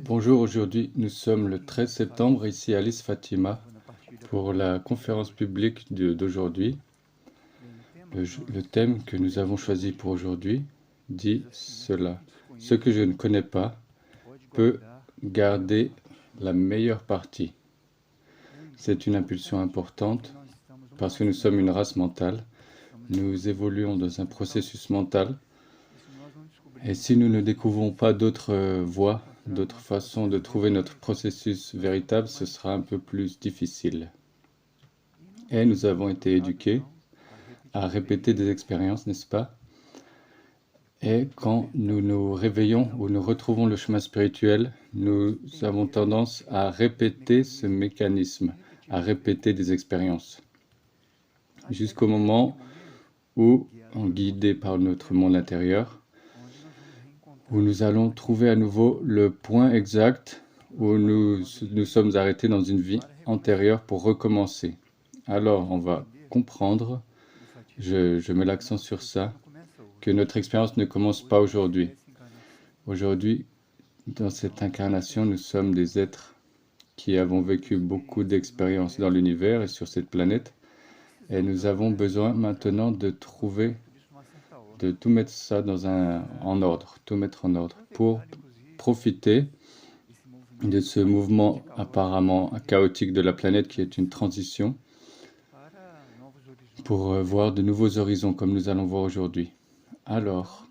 Bonjour, aujourd'hui nous sommes le 13 septembre ici à Lis Fatima pour la conférence publique d'aujourd'hui. Le thème que nous avons choisi pour aujourd'hui dit cela. Ce que je ne connais pas peut garder la meilleure partie. C'est une impulsion importante parce que nous sommes une race mentale. Nous évoluons dans un processus mental. Et si nous ne découvrons pas d'autres voies, d'autres façons de trouver notre processus véritable, ce sera un peu plus difficile. Et nous avons été éduqués à répéter des expériences, n'est-ce pas? Et quand nous nous réveillons ou nous retrouvons le chemin spirituel, nous avons tendance à répéter ce mécanisme, à répéter des expériences, jusqu'au moment où, guidés par notre monde intérieur, où nous allons trouver à nouveau le point exact où nous sommes arrêtés dans une vie antérieure pour recommencer. Alors, on va comprendre, je mets l'accent sur ça, que notre expérience ne commence pas aujourd'hui. Aujourd'hui, dans cette incarnation, nous sommes des êtres qui avons vécu beaucoup d'expériences dans l'univers et sur cette planète. Et nous avons besoin maintenant de tout mettre ça en ordre, tout mettre en ordre pour profiter de ce mouvement apparemment chaotique de la planète qui est une transition pour voir de nouveaux horizons comme nous allons voir aujourd'hui. Alors,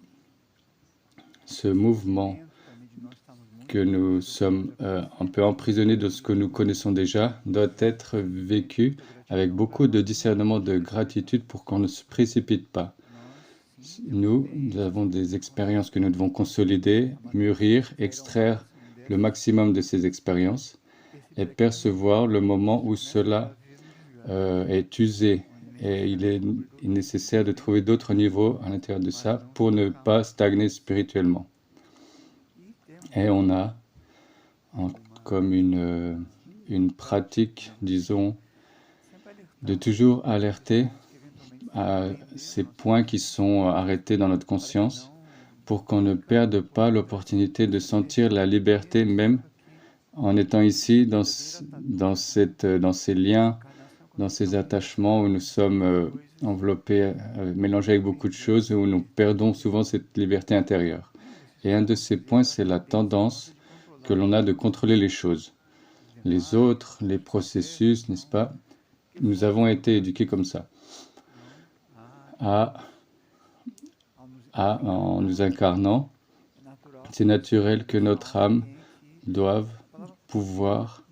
ce mouvement que nous sommes un peu emprisonnés de ce que nous connaissons déjà doit être vécu avec beaucoup de discernement, de gratitude pour qu'on ne se précipite pas. Nous avons des expériences que nous devons consolider, mûrir, extraire le maximum de ces expériences et percevoir le moment où cela est usé. Et il est nécessaire de trouver d'autres niveaux à l'intérieur de ça pour ne pas stagner spirituellement. Et on a comme une pratique, disons, de toujours alerter à ces points qui sont arrêtés dans notre conscience pour qu'on ne perde pas l'opportunité de sentir la liberté même en étant ici dans ces liens, dans ces attachements où nous sommes enveloppés, mélangés avec beaucoup de choses, où nous perdons souvent cette liberté intérieure. Et un de ces points, c'est la tendance que l'on a de contrôler les choses. Les autres, les processus, n'est-ce pas? Nous avons été éduqués comme ça. En nous incarnant, c'est naturel que notre âme doive pouvoir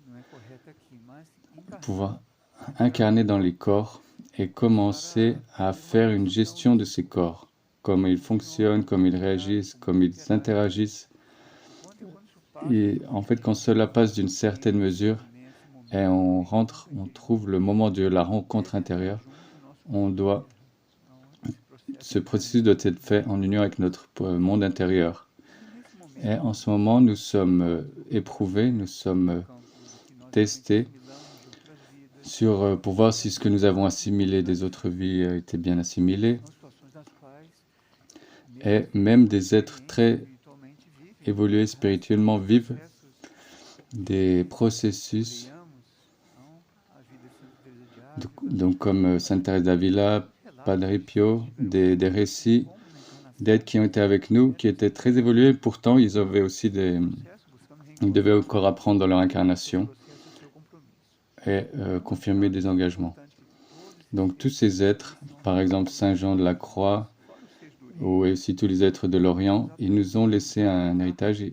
incarner dans les corps et commencer à faire une gestion de ces corps, comment ils fonctionnent, comment ils réagissent, comment ils interagissent. Et en fait, quand cela passe d'une certaine mesure et on trouve le moment de la rencontre intérieure, ce processus doit être fait en union avec notre monde intérieur. Et en ce moment, nous sommes éprouvés, nous sommes testés pour voir si ce que nous avons assimilé des autres vies était bien assimilé. Et même des êtres très évolués spirituellement vivent des processus, donc comme Sainte Thérèse d'Avila, Padre Pio, des récits d'êtres qui ont été avec nous, qui étaient très évolués. Pourtant, ils devaient encore apprendre dans leur incarnation et confirmer des engagements. Donc tous ces êtres, par exemple Saint Jean de la Croix, ou aussi tous les êtres de l'Orient, ils nous ont laissé un héritage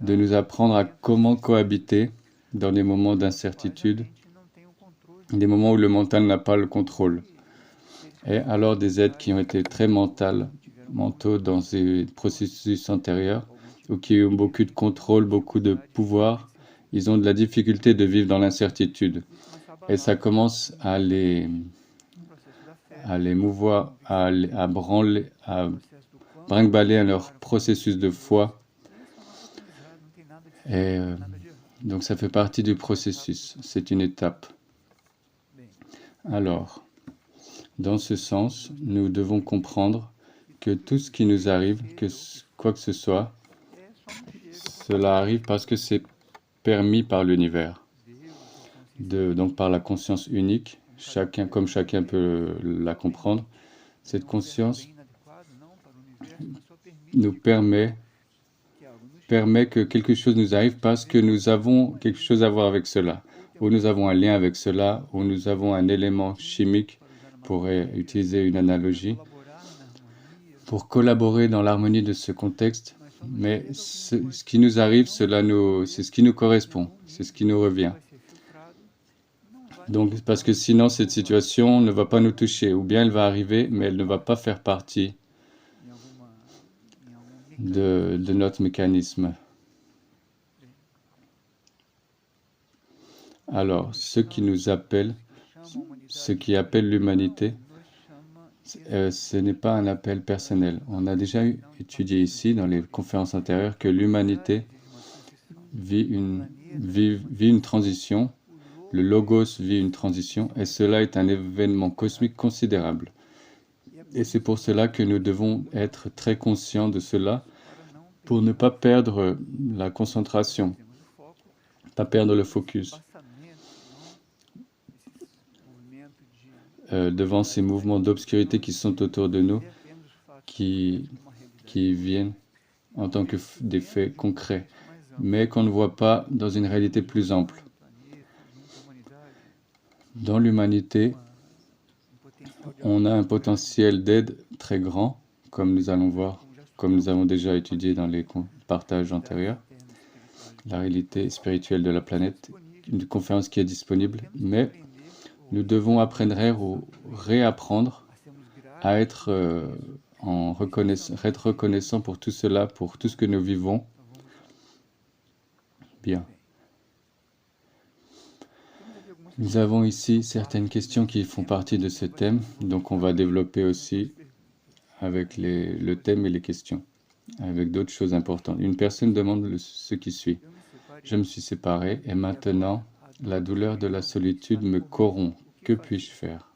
de nous apprendre à comment cohabiter dans des moments d'incertitude, des moments où le mental n'a pas le contrôle. Et alors des êtres qui ont été très mentaux dans ces processus antérieurs, ou qui ont beaucoup de contrôle, beaucoup de pouvoir, ils ont de la difficulté de vivre dans l'incertitude. Et ça commence à les mouvoir, à branler, à brinque-baller à leur processus de foi. Et donc ça fait partie du processus, c'est une étape. Alors, dans ce sens, nous devons comprendre que tout ce qui nous arrive, quoi que ce soit, Cela arrive parce que c'est permis par l'univers, donc par la conscience unique, comme chacun peut la comprendre. Cette conscience nous permet que quelque chose nous arrive parce que nous avons quelque chose à voir avec cela, ou nous avons un lien avec cela, ou nous avons un élément chimique, pour utiliser une analogie, pour collaborer dans l'harmonie de ce contexte. Mais ce qui nous arrive, c'est ce qui nous correspond, c'est ce qui nous revient. Donc, parce que sinon, cette situation ne va pas nous toucher, ou bien elle va arriver, mais elle ne va pas faire partie de notre mécanisme. Alors, ce qui appelle l'humanité, ce n'est pas un appel personnel. On a déjà étudié ici, dans les conférences antérieures, que l'humanité vit une transition, le logos vit une transition, et cela est un événement cosmique considérable. Et c'est pour cela que nous devons être très conscients de cela, pour ne pas perdre la concentration, pas perdre le focus devant ces mouvements d'obscurité qui sont autour de nous, qui viennent en tant que des faits concrets, mais qu'on ne voit pas dans une réalité plus ample. Dans l'humanité, on a un potentiel d'aide très grand, comme nous allons voir, comme nous avons déjà étudié dans les partages antérieurs, la réalité spirituelle de la planète, une conférence qui est disponible, mais nous devons apprendre ou réapprendre à être reconnaissant pour tout cela, pour tout ce que nous vivons. Bien. Nous avons ici certaines questions qui font partie de ce thème, donc on va développer aussi avec le thème et les questions, avec d'autres choses importantes. Une personne demande ce qui suit. Je me suis séparé et maintenant la douleur de la solitude me corrompt. Que puis-je faire?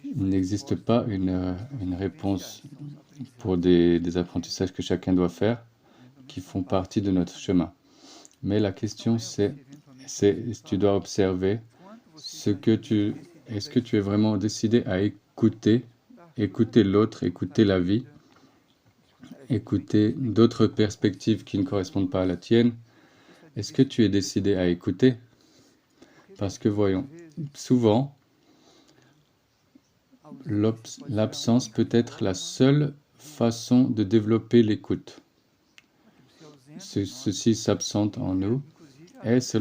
Il n'existe pas une réponse pour des apprentissages que chacun doit faire, qui font partie de notre chemin. Mais la question c'est tu dois observer est-ce que tu es vraiment décidé à écouter l'autre, écouter la vie, écouter d'autres perspectives qui ne correspondent pas à la tienne. Est-ce que tu es décidé à écouter? Parce que voyons, souvent, l'absence peut être la seule façon de développer l'écoute. Ceci s'absente en nous et ça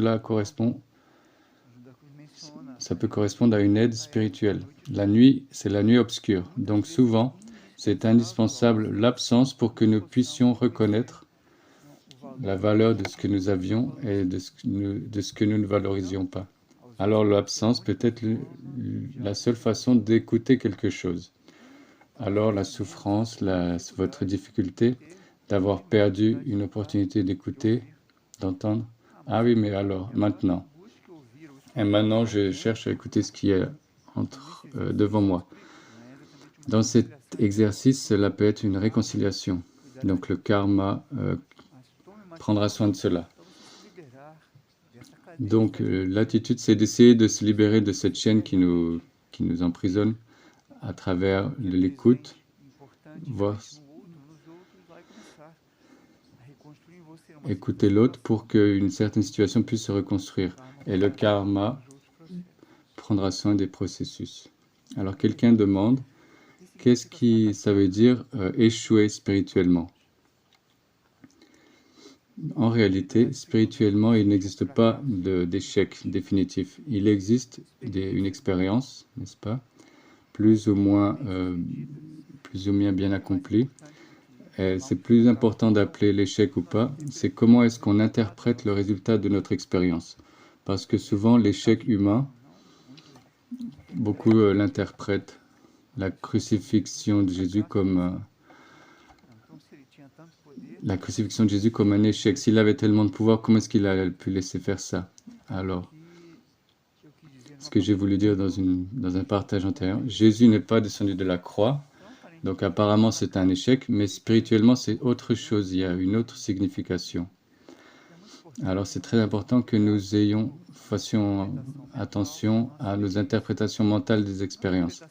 peut correspondre à une aide spirituelle. La nuit, c'est la nuit obscure. Donc souvent, c'est indispensable l'absence pour que nous puissions reconnaître la valeur de ce que nous avions et de ce que nous ne valorisions pas. Alors l'absence peut être la seule façon d'écouter quelque chose. Alors la souffrance, votre difficulté d'avoir perdu une opportunité d'écouter, d'entendre. Ah oui, mais alors, maintenant. Et maintenant, je cherche à écouter ce qui est devant moi. Dans cet exercice, cela peut être une réconciliation. Donc le karma prendra soin de cela. Donc l'attitude, c'est d'essayer de se libérer de cette chaîne qui nous emprisonne à travers l'écoute, écouter l'autre pour qu'une certaine situation puisse se reconstruire. Et le karma prendra soin des processus. Alors quelqu'un demande, qu'est-ce qui ça veut dire échouer spirituellement? En réalité, spirituellement, il n'existe pas d'échec définitif. Il existe une expérience, n'est-ce pas, plus ou moins bien accomplie. C'est plus important d'appeler l'échec ou pas, c'est comment est-ce qu'on interprète le résultat de notre expérience. Parce que souvent, l'échec humain, beaucoup l'interprètent, la crucifixion de Jésus comme un échec. S'il avait tellement de pouvoir, comment est-ce qu'il a pu laisser faire ça? Alors, ce que j'ai voulu dire dans un partage antérieur, Jésus n'est pas descendu de la croix Donc apparemment c'est un échec, mais spirituellement c'est autre chose, il y a une autre signification. Alors c'est très important que nous fassions attention à nos interprétations mentales des expériences.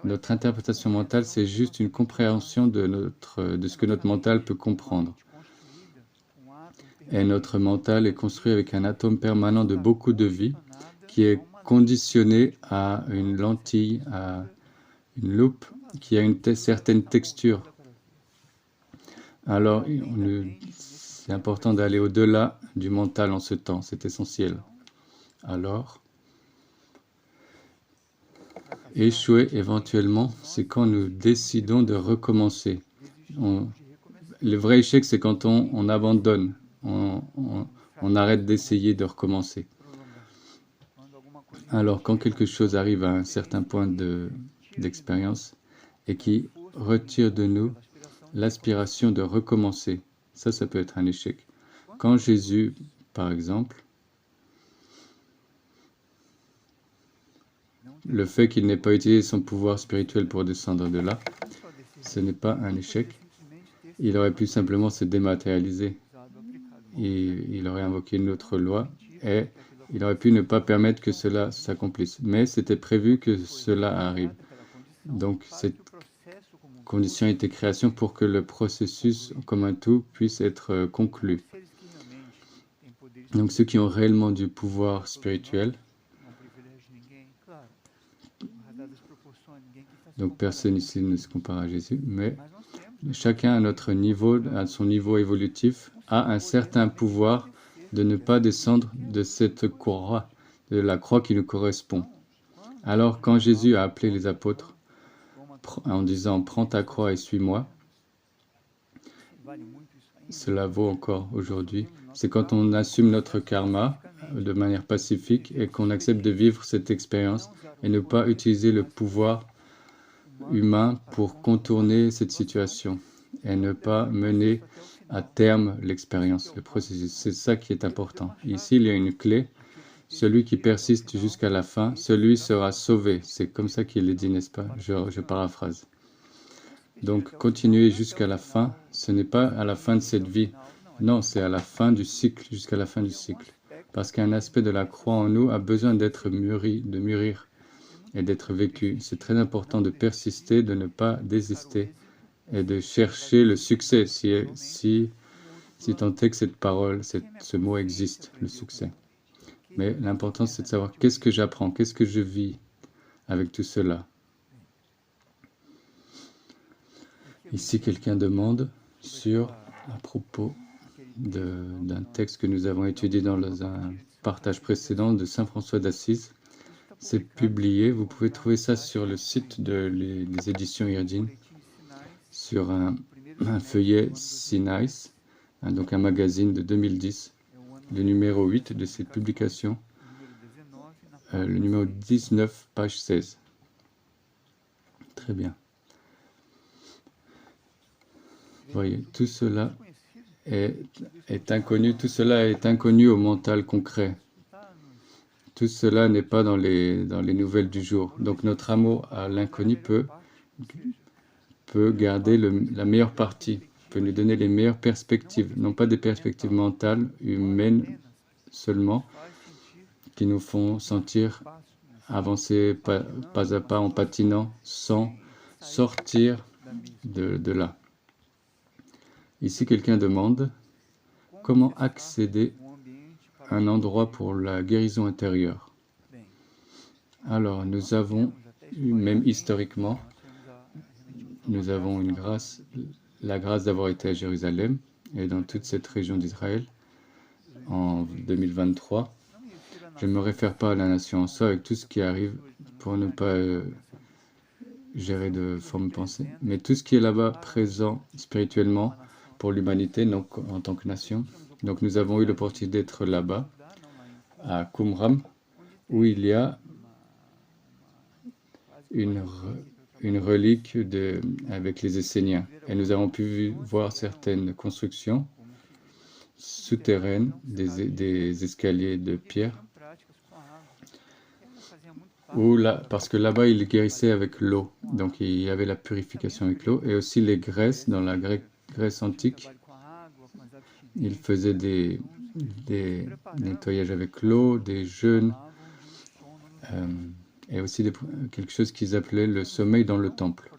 Notre interprétation mentale, c'est juste une compréhension de ce que notre mental peut comprendre. Et notre mental est construit avec un atome permanent de beaucoup de vie qui est conditionné à une lentille, à une loupe qui a une certaine texture. Alors, c'est important d'aller au-delà du mental en ce temps, c'est essentiel. Alors, échouer éventuellement, c'est quand nous décidons de recommencer. Le vrai échec, c'est quand on abandonne, on arrête d'essayer de recommencer. Alors, quand quelque chose arrive à un certain point d'expérience et qui retire de nous l'aspiration de recommencer, ça peut être un échec. Quand Jésus, par exemple, le fait qu'il n'ait pas utilisé son pouvoir spirituel pour descendre de là, ce n'est pas un échec. Il aurait pu simplement se dématérialiser. Il aurait invoqué une autre loi et il aurait pu ne pas permettre que cela s'accomplisse. Mais c'était prévu que cela arrive. Donc cette condition était création pour que le processus comme un tout puisse être conclu. Donc ceux qui ont réellement du pouvoir spirituel, donc personne ici ne se compare à Jésus, mais chacun à notre niveau, à son niveau évolutif, a un certain pouvoir de ne pas descendre de cette croix, de la croix qui nous correspond. Alors quand Jésus a appelé les apôtres en disant « Prends ta croix et suis-moi », cela vaut encore aujourd'hui. C'est quand on assume notre karma de manière pacifique et qu'on accepte de vivre cette expérience et ne pas utiliser le pouvoir humain pour contourner cette situation et ne pas mener à terme l'expérience, le processus. C'est ça qui est important. Ici, il y a une clé. Celui qui persiste jusqu'à la fin, celui sera sauvé. C'est comme ça qu'il est dit, n'est-ce pas? Je paraphrase. Donc, continuer jusqu'à la fin, ce n'est pas à la fin de cette vie. Non, c'est à la fin du cycle, jusqu'à la fin du cycle. Parce qu'un aspect de la croix en nous a besoin d'être mûri, de mûrir et d'être vécu. C'est très important de persister, de ne pas désister et de chercher le succès, si tant est que cette parole, ce mot existe, le succès. Mais l'important, c'est de savoir qu'est-ce que j'apprends, qu'est-ce que je vis avec tout cela. Ici, quelqu'un demande à propos d'un texte que nous avons étudié dans un partage précédent de Saint François d'Assise. C'est publié, vous pouvez trouver ça sur le site des éditions Irdine, sur un feuillet Sinais, donc un magazine de 2010, le numéro 8 de cette publication, le numéro 19, page 16. Très bien. Voyez, tout cela est inconnu, tout cela est inconnu au mental concret. Tout cela n'est pas dans les nouvelles du jour. Donc notre amour à l'inconnu peut garder la meilleure partie, peut nous donner les meilleures perspectives, non pas des perspectives mentales, humaines seulement, qui nous font sentir avancer pas à pas en patinant sans sortir de là. Ici, quelqu'un demande comment accéder à un endroit pour la guérison intérieure. Alors, nous avons, même historiquement, nous avons la grâce d'avoir été à Jérusalem et dans toute cette région d'Israël en 2023. Je ne me réfère pas à la nation en soi avec tout ce qui arrive pour ne pas gérer de forme pensée, mais tout ce qui est là-bas présent spirituellement pour l'humanité, donc en tant que nation. Donc nous avons eu l'opportunité d'être là-bas, à Qumran, où il y a une relique avec les Esséniens. Et nous avons pu voir certaines constructions souterraines, des escaliers de pierre. parce que là-bas, il guérissait avec l'eau. Donc, il y avait la purification avec l'eau. Et aussi les Grèces, dans la Grèce antique, il faisait des nettoyages avec l'eau, des jeûnes, euh, et aussi quelque chose qu'ils appelaient le sommeil dans le temple.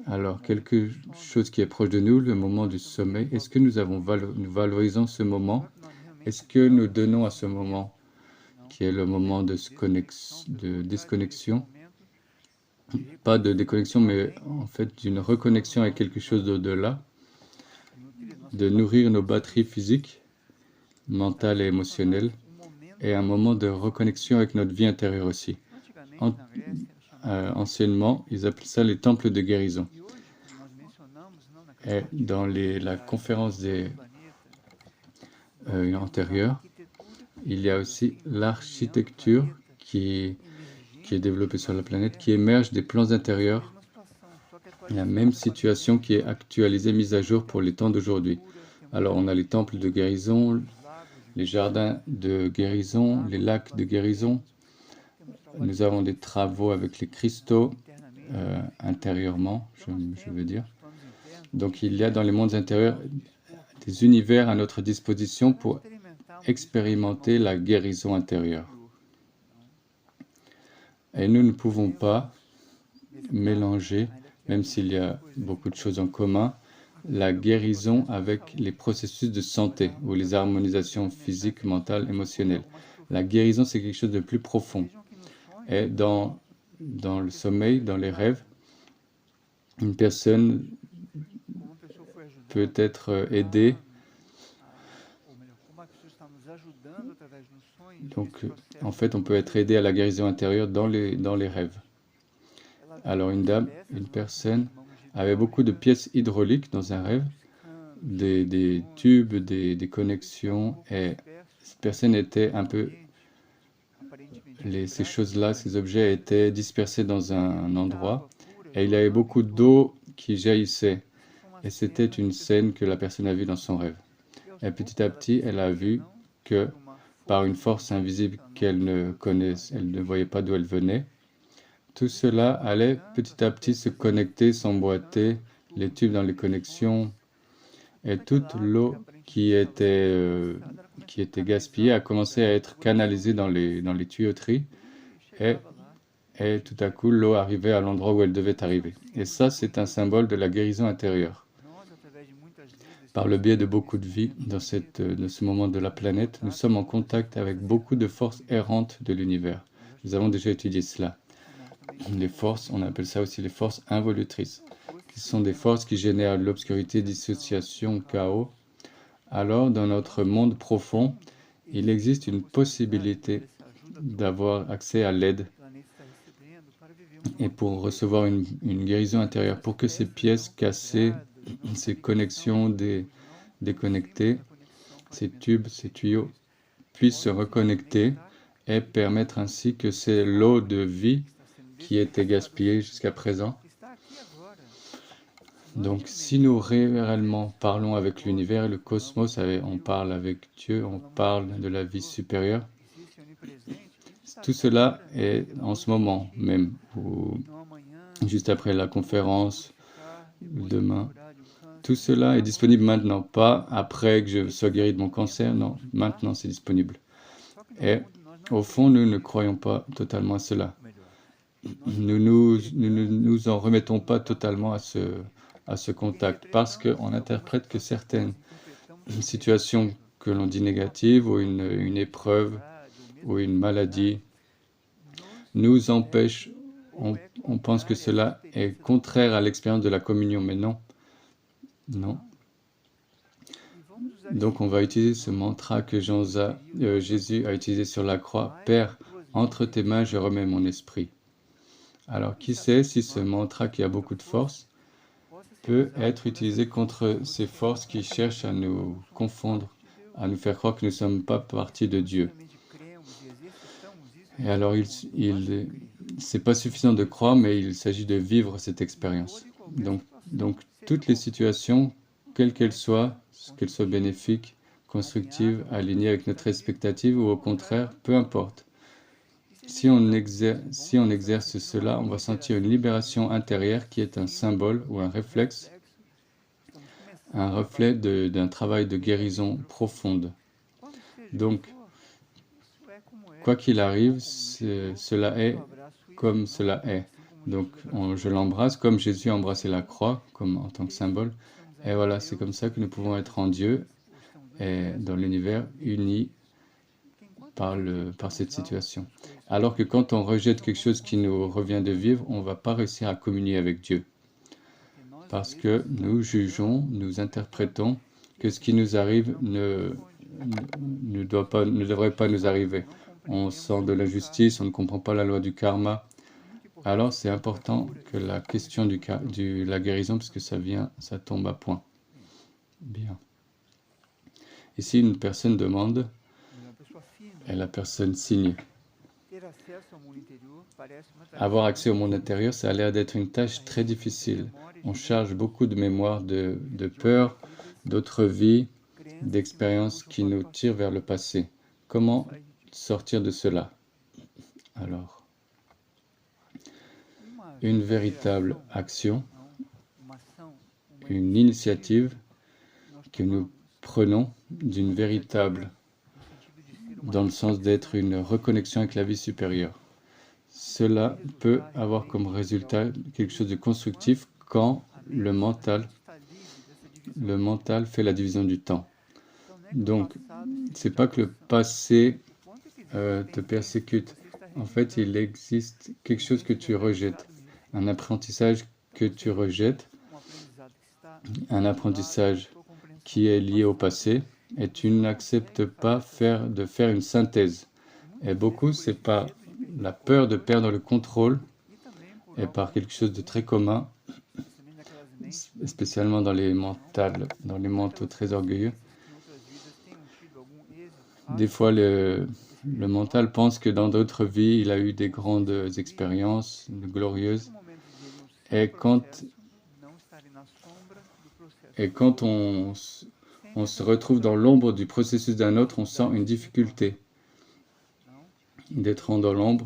Alors, quelque chose qui est proche de nous, le moment du sommeil, est-ce que nous valorisons ce moment? Est-ce que nous donnons à ce moment, qui est le moment de disconnexion, pas de déconnexion, mais en fait d'une reconnexion avec quelque chose d'au-delà, de nourrir nos batteries physiques, mentales et émotionnelles, et un moment de reconnexion avec notre vie intérieure aussi. Anciennement, ils appellent ça les temples de guérison. Et dans la conférence antérieure, il y a aussi l'architecture qui est développée sur la planète, qui émerge des plans intérieurs, la même situation qui est actualisée, mise à jour pour les temps d'aujourd'hui. Alors on a les temples de guérison, les jardins de guérison, les lacs de guérison. Nous avons des travaux avec les cristaux intérieurement, je veux dire. Donc il y a dans les mondes intérieurs des univers à notre disposition pour expérimenter la guérison intérieure. Et nous ne pouvons pas mélanger, même s'il y a beaucoup de choses en commun, la guérison avec les processus de santé ou les harmonisations physiques, mentales, émotionnelles. La guérison, c'est quelque chose de plus profond. Et dans le sommeil, dans les rêves, une personne peut être aidée. Donc, en fait, on peut être aidé à la guérison intérieure dans les rêves. Alors, une personne avait beaucoup de pièces hydrauliques dans un rêve, des tubes, des connexions, et cette personne était un peu... ces choses-là, ces objets étaient dispersés dans un endroit, et il y avait beaucoup d'eau qui jaillissait. Et c'était une scène que la personne a vue dans son rêve. Et petit à petit, elle a vu que par une force invisible qu'elle elle ne voyait pas d'où elle venait, tout cela allait petit à petit se connecter, s'emboîter, les tubes dans les connexions, et toute l'eau qui était gaspillée a commencé à être canalisée dans les tuyauteries, et tout à coup, l'eau arrivait à l'endroit où elle devait arriver. Et ça, c'est un symbole de la guérison intérieure. Par le biais de beaucoup de vies dans ce moment de la planète, nous sommes en contact avec beaucoup de forces errantes de l'univers. Nous avons déjà étudié cela. Les forces, on appelle ça aussi les forces involutrices, qui sont des forces qui génèrent l'obscurité, dissociation, chaos. Alors, dans notre monde profond, il existe une possibilité d'avoir accès à l'aide et pour recevoir une guérison intérieure, pour que ces pièces cassées, ces connexions déconnectées, ces tubes, ces tuyaux puissent se reconnecter et permettre ainsi que c'est l'eau de vie qui était gaspillée jusqu'à présent. Donc si nous réellement parlons avec l'univers et le cosmos, on parle avec Dieu, on parle de la vie supérieure, tout cela est en ce moment même, ou juste après la conférence, demain. Tout cela est disponible maintenant, pas après que je sois guéri de mon cancer, non, maintenant c'est disponible. Et au fond, nous ne croyons pas totalement à cela. Nous ne nous en remettons pas totalement à ce contact, parce qu'on interprète que certaines situations que l'on dit négatives, ou une épreuve, ou une maladie, nous empêchent, on pense que cela est contraire à l'expérience de la communion, mais non. Non. Donc on va utiliser ce mantra que Jésus a utilisé sur la croix. Père, entre tes mains, je remets mon esprit. Alors qui sait si ce mantra qui a beaucoup de force peut être utilisé contre ces forces qui cherchent à nous confondre, à nous faire croire que nous ne sommes pas partie de Dieu. Et alors c'est pas suffisant de croire, mais il s'agit de vivre cette expérience. Donc toutes les situations, quelles qu'elles soient bénéfiques, constructives, alignées avec notre expectative ou au contraire, peu importe. Si on exerce cela, on va sentir une libération intérieure qui est un symbole ou un réflexe, un reflet d'un travail de guérison profonde. Donc, quoi qu'il arrive, cela est comme cela est. Donc, je l'embrasse comme Jésus a embrassé la croix, comme en tant que symbole. Et voilà, c'est comme ça que nous pouvons être en Dieu et dans l'univers unis par cette situation. Alors que quand on rejette quelque chose qui nous revient de vivre, on ne va pas réussir à communier avec Dieu. Parce que nous jugeons, nous interprétons que ce qui nous arrive ne devrait pas nous arriver. On sent de l'injustice, on ne comprend pas la loi du karma. Alors c'est important que la question de la guérison, parce que ça tombe à point. Bien. Ici, une personne demande, et la personne signe. Avoir accès au monde intérieur, ça a l'air d'être une tâche très difficile. On charge beaucoup de mémoire, de peur, d'autres vies, d'expériences qui nous tirent vers le passé. Comment sortir de cela? Alors, une véritable action, une initiative que nous prenons d'une véritable, dans le sens d'être une reconnexion avec la vie supérieure. Cela peut avoir comme résultat quelque chose de constructif quand le mental fait la division du temps. Donc, c'est pas que le passé te persécute. En fait, il existe quelque chose que tu rejettes, un apprentissage que tu rejettes, un apprentissage qui est lié au passé, et tu n'acceptes pas de faire une synthèse. Et beaucoup, c'est par la peur de perdre le contrôle et par quelque chose de très commun, spécialement dans les mentaux très orgueilleux. Des fois, le mental pense que dans d'autres vies, il a eu des grandes expériences glorieuses. Et quand on se retrouve dans l'ombre du processus d'un autre, on sent une difficulté d'être dans l'ombre,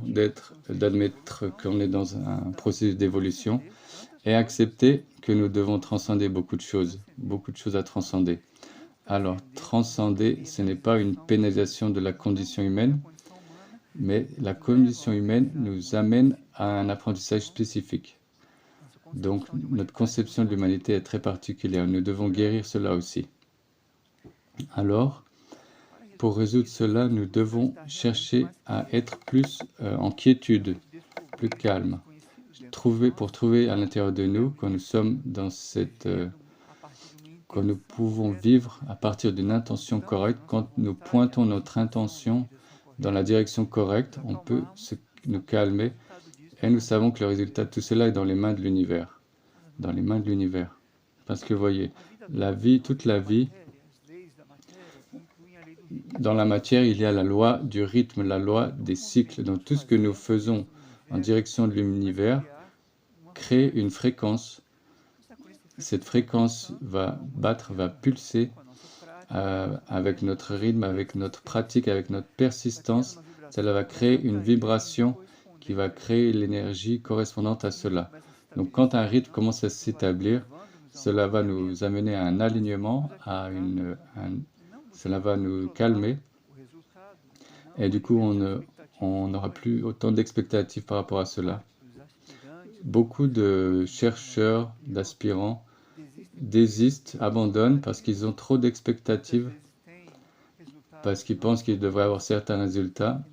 d'admettre qu'on est dans un processus d'évolution et accepter que nous devons transcender beaucoup de choses à transcender. Alors, transcender, ce n'est pas une pénalisation de la condition humaine, mais la condition humaine nous amène à un apprentissage spécifique. Donc, notre conception de l'humanité est très particulière. Nous devons guérir cela aussi. Alors, pour résoudre cela, nous devons chercher à être plus en quiétude, plus calme. Pour trouver à l'intérieur de nous, quand nous sommes dans quand nous pouvons vivre à partir d'une intention correcte, quand nous pointons notre intention dans la direction correcte, on peut nous calmer et nous savons que le résultat de tout cela est dans les mains de l'univers. Dans les mains de l'univers. Parce que voyez, toute la vie, dans la matière, il y a la loi du rythme, la loi des cycles. Donc tout ce que nous faisons en direction de l'univers crée une fréquence. Cette fréquence va pulser avec notre rythme, avec notre pratique, avec notre persistance. Cela va créer une vibration qui va créer l'énergie correspondante à cela. Donc quand un rythme commence à s'établir, cela va nous amener à un alignement, cela va nous calmer. Et du coup, on n'aura plus autant d'expectatives par rapport à cela. Beaucoup de chercheurs, d'aspirants désistent, abandonnent parce qu'ils ont trop d'expectatives, parce qu'ils pensent qu'ils devraient avoir certains résultats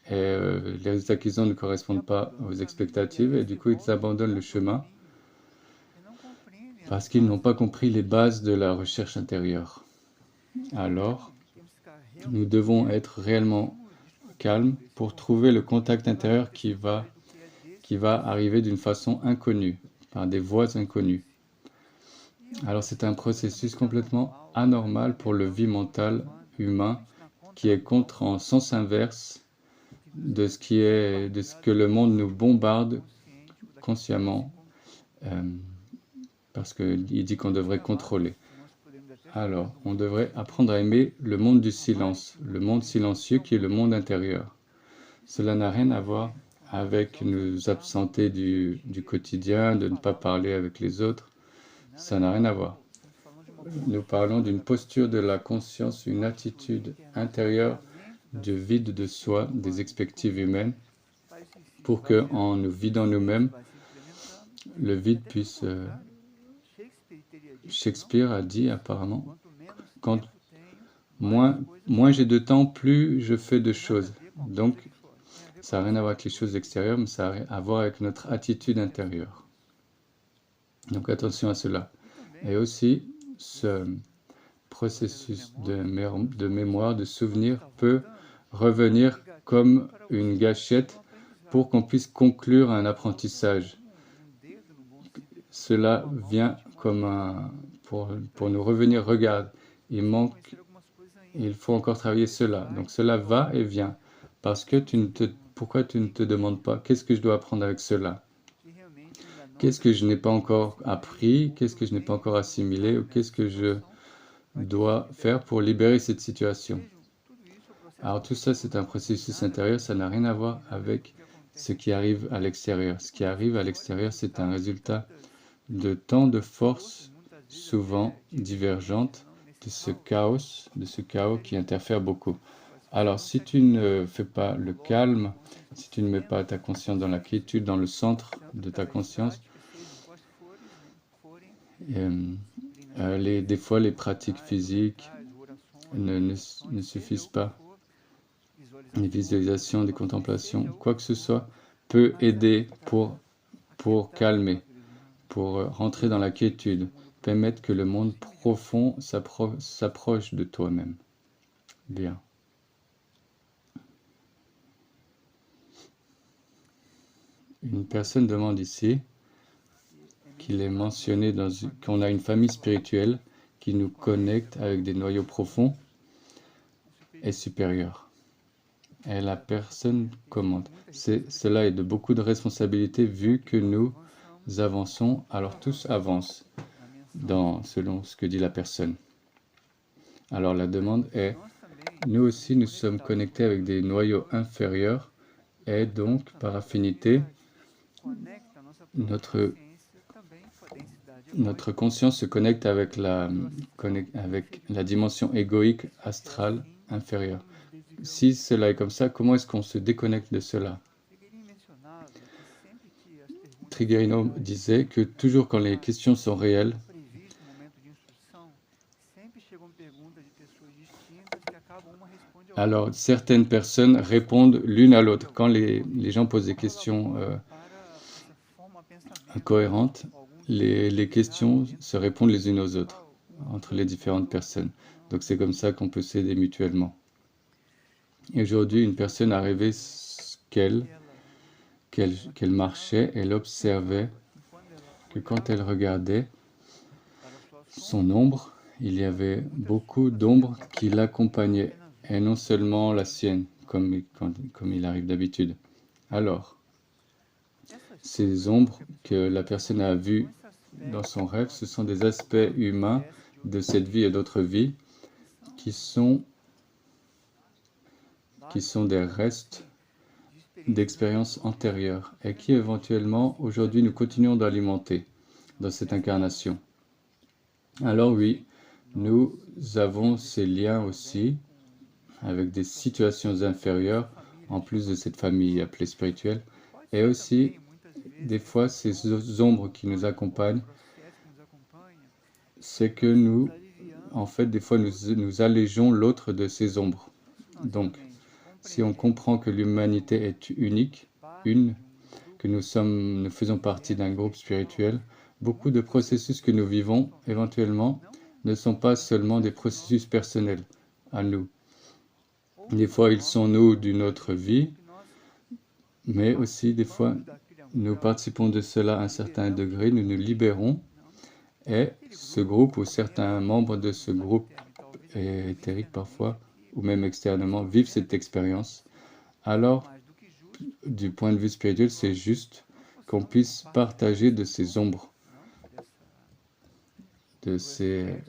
et les résultats qu'ils ont ne correspondent pas aux expectatives et du coup ils abandonnent le chemin parce qu'ils n'ont pas compris les bases de la recherche intérieure. Alors, nous devons être réellement calmes pour trouver le contact intérieur qui va arriver d'une façon inconnue, par des voies inconnues. Alors c'est un processus complètement anormal pour le vie mentale humain qui est en sens inverse de ce que le monde nous bombarde consciemment parce qu'il dit qu'on devrait contrôler. Alors, on devrait apprendre à aimer le monde du silence, le monde silencieux qui est le monde intérieur. Cela n'a rien à voir avec nous absenter du quotidien, de ne pas parler avec les autres. Ça n'a rien à voir. Nous parlons d'une posture de la conscience, une attitude intérieure du vide de soi, des expectatives humaines, pour que, en nous vidant nous-mêmes, le vide puisse... Shakespeare a dit apparemment, quand moins j'ai de temps, plus je fais de choses. Donc, ça n'a rien à voir avec les choses extérieures, mais ça a à voir avec notre attitude intérieure. Donc attention à cela. Et aussi, ce processus de mémoire, de souvenir peut revenir comme une gâchette pour qu'on puisse conclure un apprentissage. Cela vient comme pour nous revenir, regarde, il faut encore travailler cela. Donc cela va et vient. Parce que pourquoi tu ne te demandes pas, qu'est-ce que je dois apprendre avec cela? Qu'est-ce que je n'ai pas encore appris? Qu'est-ce que je n'ai pas encore assimilé? Ou qu'est-ce que je dois faire pour libérer cette situation? Alors tout ça, c'est un processus intérieur, ça n'a rien à voir avec ce qui arrive à l'extérieur. Ce qui arrive à l'extérieur, c'est un résultat de tant de forces, souvent divergentes, de ce chaos qui interfère beaucoup. Alors, si tu ne fais pas le calme, si tu ne mets pas ta conscience dans la quiétude, dans le centre de ta conscience, des fois les pratiques physiques ne suffisent pas. Les visualisations, des contemplations, quoi que ce soit, peut aider pour calmer, pour rentrer dans la quiétude, permettre que le monde profond s'approche de toi-même. Bien. Une personne demande ici qu'il est mentionné qu'on a une famille spirituelle qui nous connecte avec des noyaux profonds et supérieurs. Et la personne commente. Cela est de beaucoup de responsabilités vu que nous avançons, alors tous avancent selon ce que dit la personne. Alors la demande est, nous aussi nous sommes connectés avec des noyaux inférieurs et donc par affinité, notre conscience se connecte avec la dimension égoïque astrale inférieure. Si cela est comme ça, comment est-ce qu'on se déconnecte de cela? Triguerino disait que toujours quand les questions sont réelles, alors certaines personnes répondent l'une à l'autre. Quand les gens posent des questions incohérentes, les questions se répondent les unes aux autres, entre les différentes personnes. Donc c'est comme ça qu'on peut s'aider mutuellement. Et aujourd'hui, une personne a rêvé qu'elle marchait, elle observait que quand elle regardait son ombre, il y avait beaucoup d'ombres qui l'accompagnaient, et non seulement la sienne, comme il arrive d'habitude. Alors, ces ombres que la personne a vues dans son rêve, ce sont des aspects humains de cette vie et d'autres vies qui sont des restes d'expériences antérieures et qui éventuellement, aujourd'hui, nous continuons d'alimenter dans cette incarnation. Alors oui, nous avons ces liens aussi avec des situations inférieures, en plus de cette famille appelée spirituelle, et aussi, des fois, ces ombres qui nous accompagnent, c'est que nous, en fait, des fois, nous allégeons l'autre de ces ombres. Donc, si on comprend que l'humanité est unique, que nous faisons partie d'un groupe spirituel, beaucoup de processus que nous vivons, éventuellement, ne sont pas seulement des processus personnels à nous. Des fois, ils sont nous d'une autre vie, mais aussi, des fois, nous participons de cela à un certain degré, nous nous libérons, et ce groupe ou certains membres de ce groupe éthérique parfois, ou même externement, vivent cette expérience. Alors, du point de vue spirituel, c'est juste qu'on puisse partager de ces ombres, de ces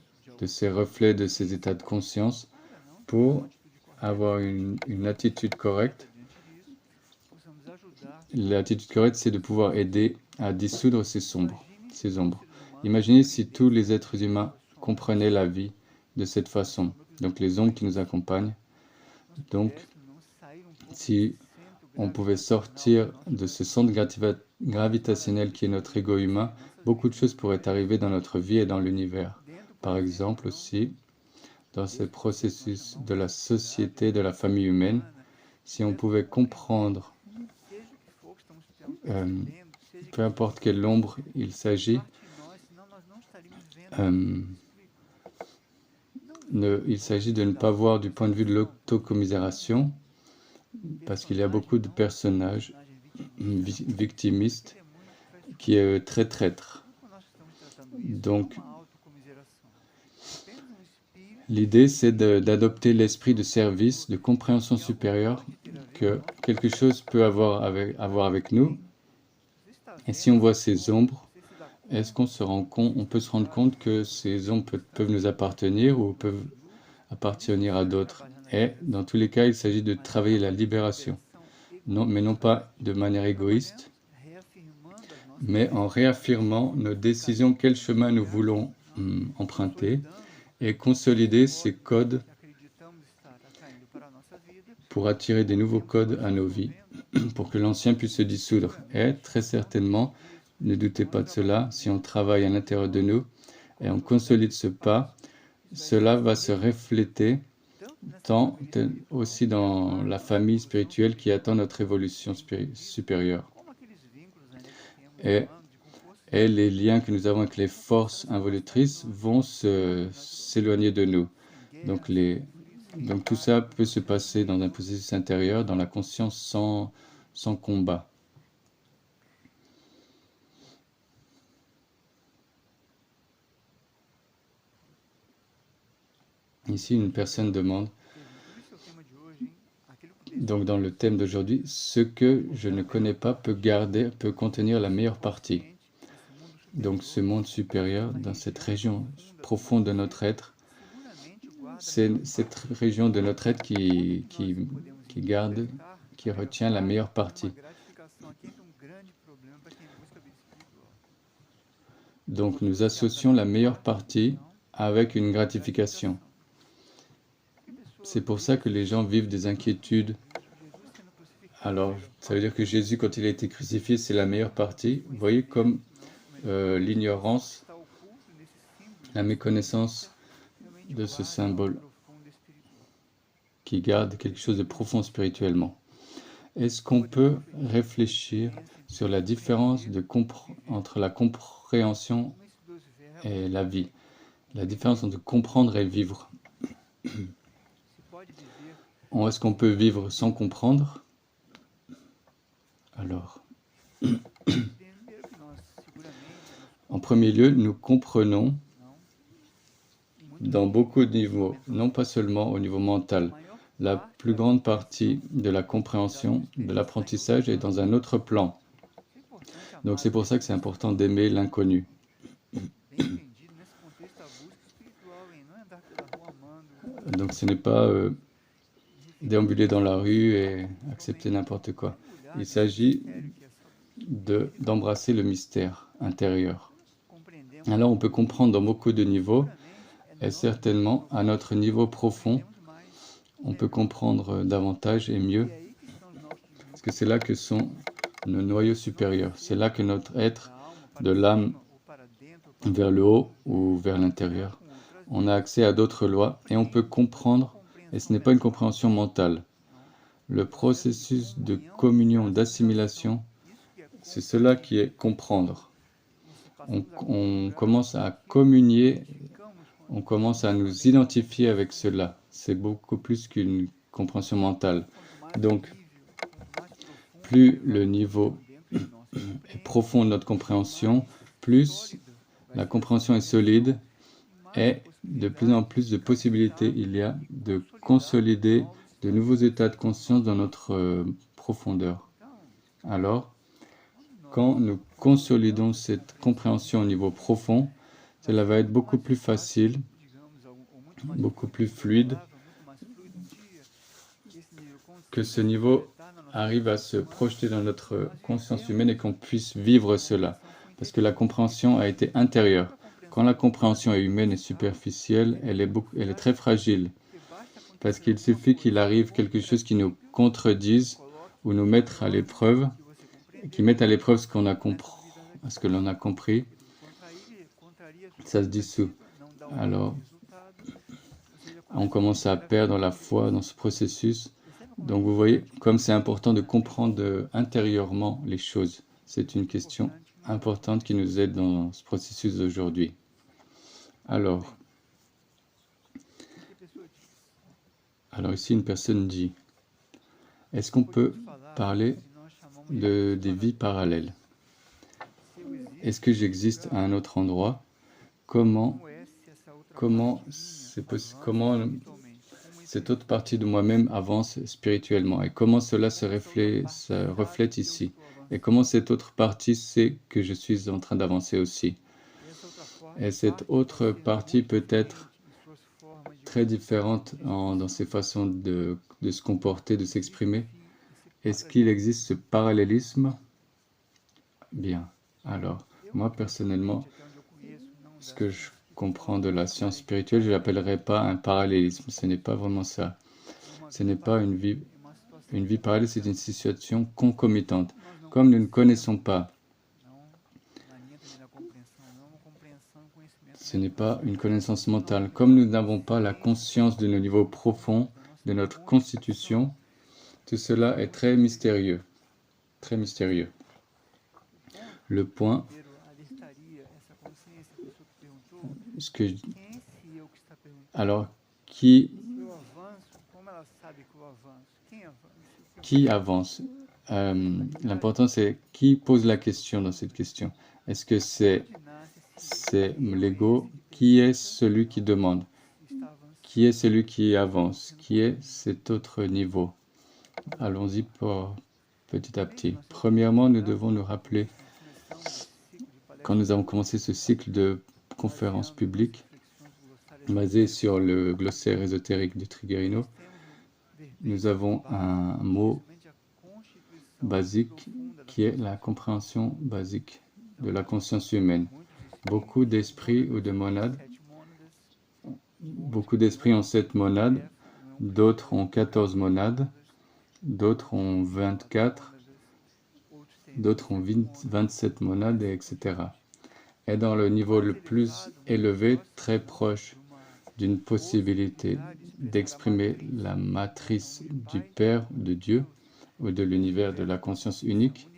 reflets, de ces états de conscience, pour avoir une attitude correcte l'attitude correcte, c'est de pouvoir aider à dissoudre ces ombres. Imaginez si tous les êtres humains comprenaient la vie de cette façon. Donc les ombres qui nous accompagnent. Donc, si on pouvait sortir de ce centre gravitationnel qui est notre ego humain, beaucoup de choses pourraient arriver dans notre vie et dans l'univers. Par exemple aussi, dans ce processus de la société, de la famille humaine, si on pouvait comprendre, peu importe quelle ombre il s'agit, il s'agit de ne pas voir du point de vue de l'autocommisération, parce qu'il y a beaucoup de personnages victimistes qui est très traître. Donc, l'idée, c'est d'adopter l'esprit de service, de compréhension supérieure que quelque chose peut avoir avec nous. Et si on voit ces ombres, est-ce qu'on peut se rendre compte que ces ombres peuvent nous appartenir ou peuvent appartenir à d'autres? Et dans tous les cas, il s'agit de travailler la libération, mais non pas de manière égoïste, mais en réaffirmant nos décisions, quel chemin nous voulons emprunter, et consolider ces codes pour attirer des nouveaux codes à nos vies, pour que l'ancien puisse se dissoudre. Et très certainement, ne doutez pas de cela, si on travaille à l'intérieur de nous et on consolide ce pas, cela va se refléter tant aussi dans la famille spirituelle qui attend notre évolution supérieure. Et les liens que nous avons avec les forces involutrices vont s'éloigner de nous. Donc tout ça peut se passer dans un processus intérieur, dans la conscience sans combat. Ici, une personne demande, donc dans le thème d'aujourd'hui, ce que je ne connais pas peut contenir la meilleure partie. Donc ce monde supérieur, dans cette région profonde de notre être, c'est cette région de notre être qui retient la meilleure partie. Donc nous associons la meilleure partie avec une gratification. C'est pour ça que les gens vivent des inquiétudes. Alors, ça veut dire que Jésus, quand il a été crucifié, c'est la meilleure partie. Vous voyez comme l'ignorance, la méconnaissance de ce symbole qui garde quelque chose de profond spirituellement. Est-ce qu'on peut réfléchir sur la différence entre la compréhension et la vie? La différence entre comprendre et vivre. Est-ce qu'on peut vivre sans comprendre? Alors, en premier lieu, nous comprenons dans beaucoup de niveaux, non pas seulement au niveau mental. La plus grande partie de la compréhension, de l'apprentissage est dans un autre plan. Donc c'est pour ça que c'est important d'aimer l'inconnu. Donc ce n'est pas déambuler dans la rue et accepter n'importe quoi. Il s'agit d'embrasser le mystère intérieur. Alors on peut comprendre dans beaucoup de niveaux, et certainement à notre niveau profond, on peut comprendre davantage et mieux, parce que c'est là que sont nos noyaux supérieurs. C'est là que notre être, de l'âme vers le haut ou vers l'intérieur, on a accès à d'autres lois et on peut comprendre, et ce n'est pas une compréhension mentale. Le processus de communion, d'assimilation, c'est cela qui est comprendre. On commence à communier, on commence à nous identifier avec cela. C'est beaucoup plus qu'une compréhension mentale. Donc, plus le niveau est profond de notre compréhension, plus la compréhension est solide et de plus en plus de possibilités il y a de consolider de nouveaux états de conscience dans notre profondeur. Alors, quand nous consolidons cette compréhension au niveau profond, cela va être beaucoup plus facile, beaucoup plus fluide que ce niveau arrive à se projeter dans notre conscience humaine et qu'on puisse vivre cela. Parce que la compréhension a été intérieure. Quand la compréhension est humaine et superficielle, elle est très fragile. Parce qu'il suffit qu'il arrive quelque chose qui nous contredise ou nous mette à l'épreuve, qui mette à l'épreuve ce que l'on a compris, ça se dissout. Alors, on commence à perdre la foi dans ce processus. Donc vous voyez, comme c'est important de comprendre intérieurement les choses. C'est une question importante qui nous aide dans ce processus d'aujourd'hui. Alors ici une personne dit, est-ce qu'on peut parler des vies parallèles? Est-ce que j'existe à un autre endroit? Comment cette autre partie de moi-même avance spirituellement et comment cela se reflète ici et comment cette autre partie sait que je suis en train d'avancer aussi. Et cette autre partie peut être très différente dans ses façons de se comporter, de s'exprimer. Est-ce qu'il existe ce parallélisme? Bien. Alors, moi personnellement, ce que je comprends de la science spirituelle, je ne l'appellerai pas un parallélisme. Ce n'est pas vraiment ça. Ce n'est pas une vie parallèle, c'est une situation concomitante. Comme nous ne connaissons pas, ce n'est pas une connaissance mentale. Comme nous n'avons pas la conscience de nos niveaux profonds, de notre constitution, tout cela est très mystérieux. Très mystérieux. Le point, alors, qui avance? L'important c'est qui pose la question dans cette question. Est-ce que c'est l'ego? Qui est celui qui demande? Qui est celui qui avance? Qui est cet autre niveau? Allons-y petit à petit. Premièrement, nous devons nous rappeler, quand nous avons commencé ce cycle de conférences publiques, basé sur le glossaire ésotérique de Triggerino, nous avons un mot basique qui est la compréhension basique de la conscience humaine. Beaucoup d'esprits ou de monades, beaucoup d'esprits ont 7 monades, d'autres ont 14 monades, d'autres ont 24, d'autres ont 27 monades, etc. Et dans le niveau le plus élevé, très proche d'une possibilité d'exprimer la matrice du Père, de Dieu, ou de l'univers de la conscience unique,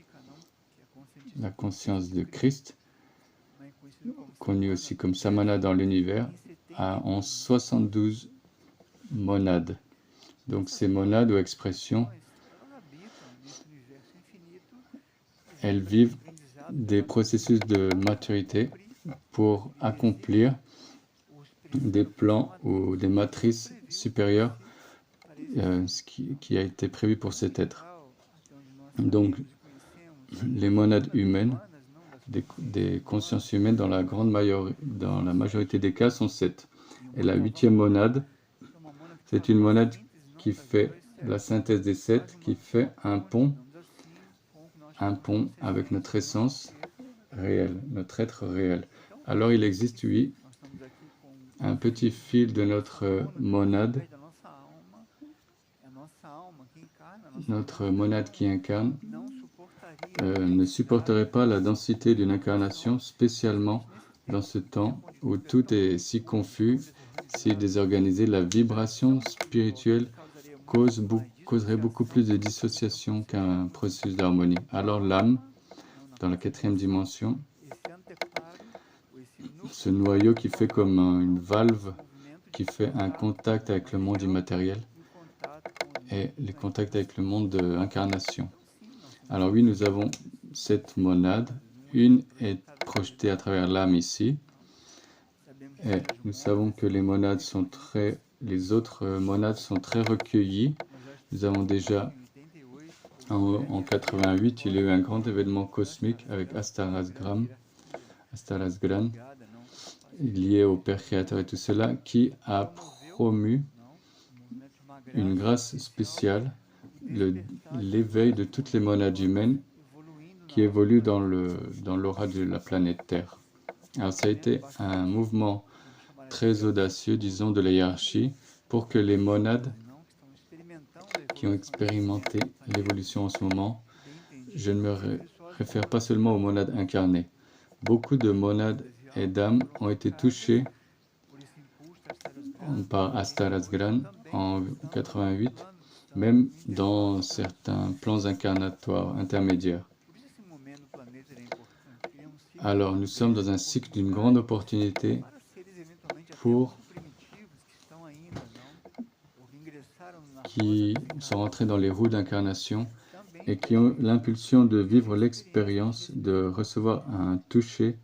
la conscience de Christ, connue aussi comme Samana dans l'univers, en 72 monades. Donc ces monades ou expressions, elles vivent des processus de maturité pour accomplir des plans ou des matrices supérieures, ce qui a été prévu pour cet être. Donc, les monades humaines, des consciences humaines, dans la majorité des cas, sont 7. Et la 8e monade, c'est une monade qui fait la synthèse des 7, qui fait un pont avec notre essence réelle, notre être réel. Alors il existe, oui, un petit fil de notre monade qui incarne, ne supporterait pas la densité d'une incarnation, spécialement dans ce temps où tout est si confus, si désorganisé. La vibration spirituelle causerait beaucoup plus de dissociation qu'un processus d'harmonie. Alors l'âme, dans la 4e dimension, ce noyau qui fait comme une valve, qui fait un contact avec le monde immatériel et les contacts avec le monde de l'incarnation. Alors oui, nous avons 7 monades. Une est projetée à travers l'âme ici. Et nous savons que les autres monades sont très recueillies. Nous avons déjà, en 88, il y a eu un grand événement cosmique avec Astarasgran, lié au Père Créateur et tout cela, qui a promu une grâce spéciale l'éveil de toutes les monades humaines qui évoluent dans l'aura de la planète Terre. Alors ça a été un mouvement très audacieux, disons, de la hiérarchie pour que les monades qui ont expérimenté l'évolution en ce moment, je ne me réfère pas seulement aux monades incarnées. Beaucoup de monades et d'âmes ont été touchées par Astarasgran en 88, même dans certains plans incarnatoires intermédiaires. Alors nous sommes dans un cycle d'une grande opportunité pour qui sont rentrés dans les roues d'incarnation et qui ont l'impulsion de vivre l'expérience, de recevoir un toucher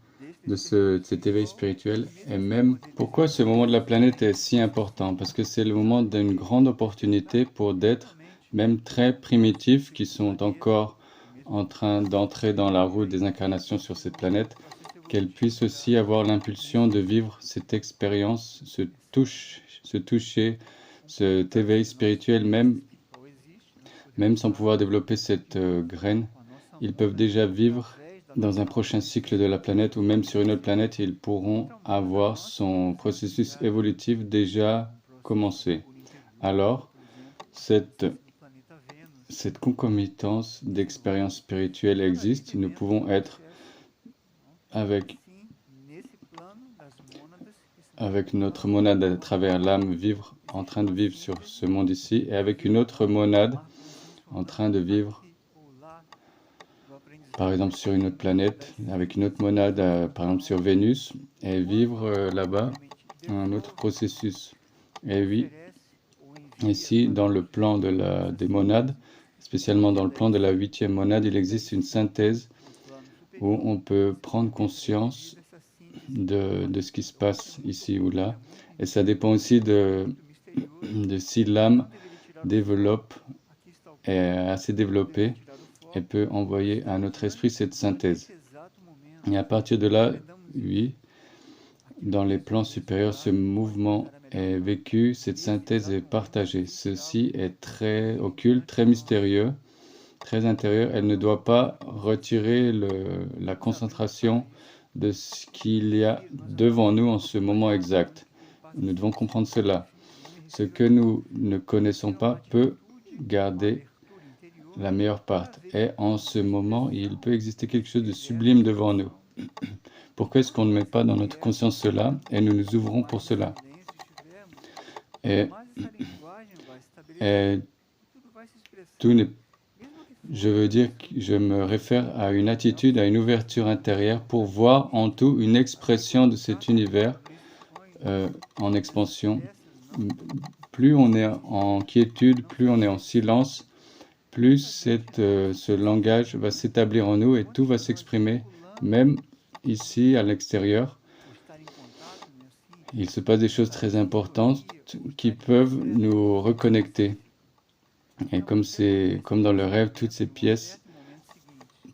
de cet éveil spirituel. Et même, pourquoi ce moment de la planète est si important? Parce que c'est le moment d'une grande opportunité pour d'êtres, même très primitifs, qui sont encore en train d'entrer dans la roue des incarnations sur cette planète, qu'elles puissent aussi avoir l'impulsion de vivre cette expérience, ce toucher, cet éveil spirituel, même sans pouvoir développer cette graine. Ils peuvent déjà vivre dans un prochain cycle de la planète ou même sur une autre planète, ils pourront avoir son processus évolutif déjà commencé. Alors, cette concomitance d'expériences spirituelles existe. Nous pouvons être avec notre monade à travers l'âme, en train de vivre sur ce monde ici, et avec une autre monade en train de vivre, par exemple sur une autre planète, avec une autre monade, par exemple sur Vénus, et vivre là-bas un autre processus. Et oui, ici, dans le plan des monades, spécialement dans le plan de la 8e monade, il existe une synthèse où on peut prendre conscience de ce qui se passe ici ou là. Et ça dépend aussi de si l'âme développe, est assez développée et peut envoyer à notre esprit cette synthèse. Et à partir de là, oui, dans les plans supérieurs, ce mouvement est vécu, cette synthèse est partagée. Ceci est très occulte, très mystérieux, très intérieur. Elle ne doit pas retirer la concentration de ce qu'il y a devant nous en ce moment exact. Nous devons comprendre cela. Ce que nous ne connaissons pas peut garder la meilleure part. Et en ce moment, il peut exister quelque chose de sublime devant nous. Pourquoi est-ce qu'on ne met pas dans notre conscience cela et nous nous ouvrons pour cela? Et tout n'est Je veux dire que je me réfère à une attitude, à une ouverture intérieure pour voir en tout une expression de cet univers en expansion. Plus on est en quiétude, plus on est en silence, plus ce langage va s'établir en nous et tout va s'exprimer, même ici à l'extérieur. Il se passe des choses très importantes qui peuvent nous reconnecter. Et comme dans le rêve, toutes ces pièces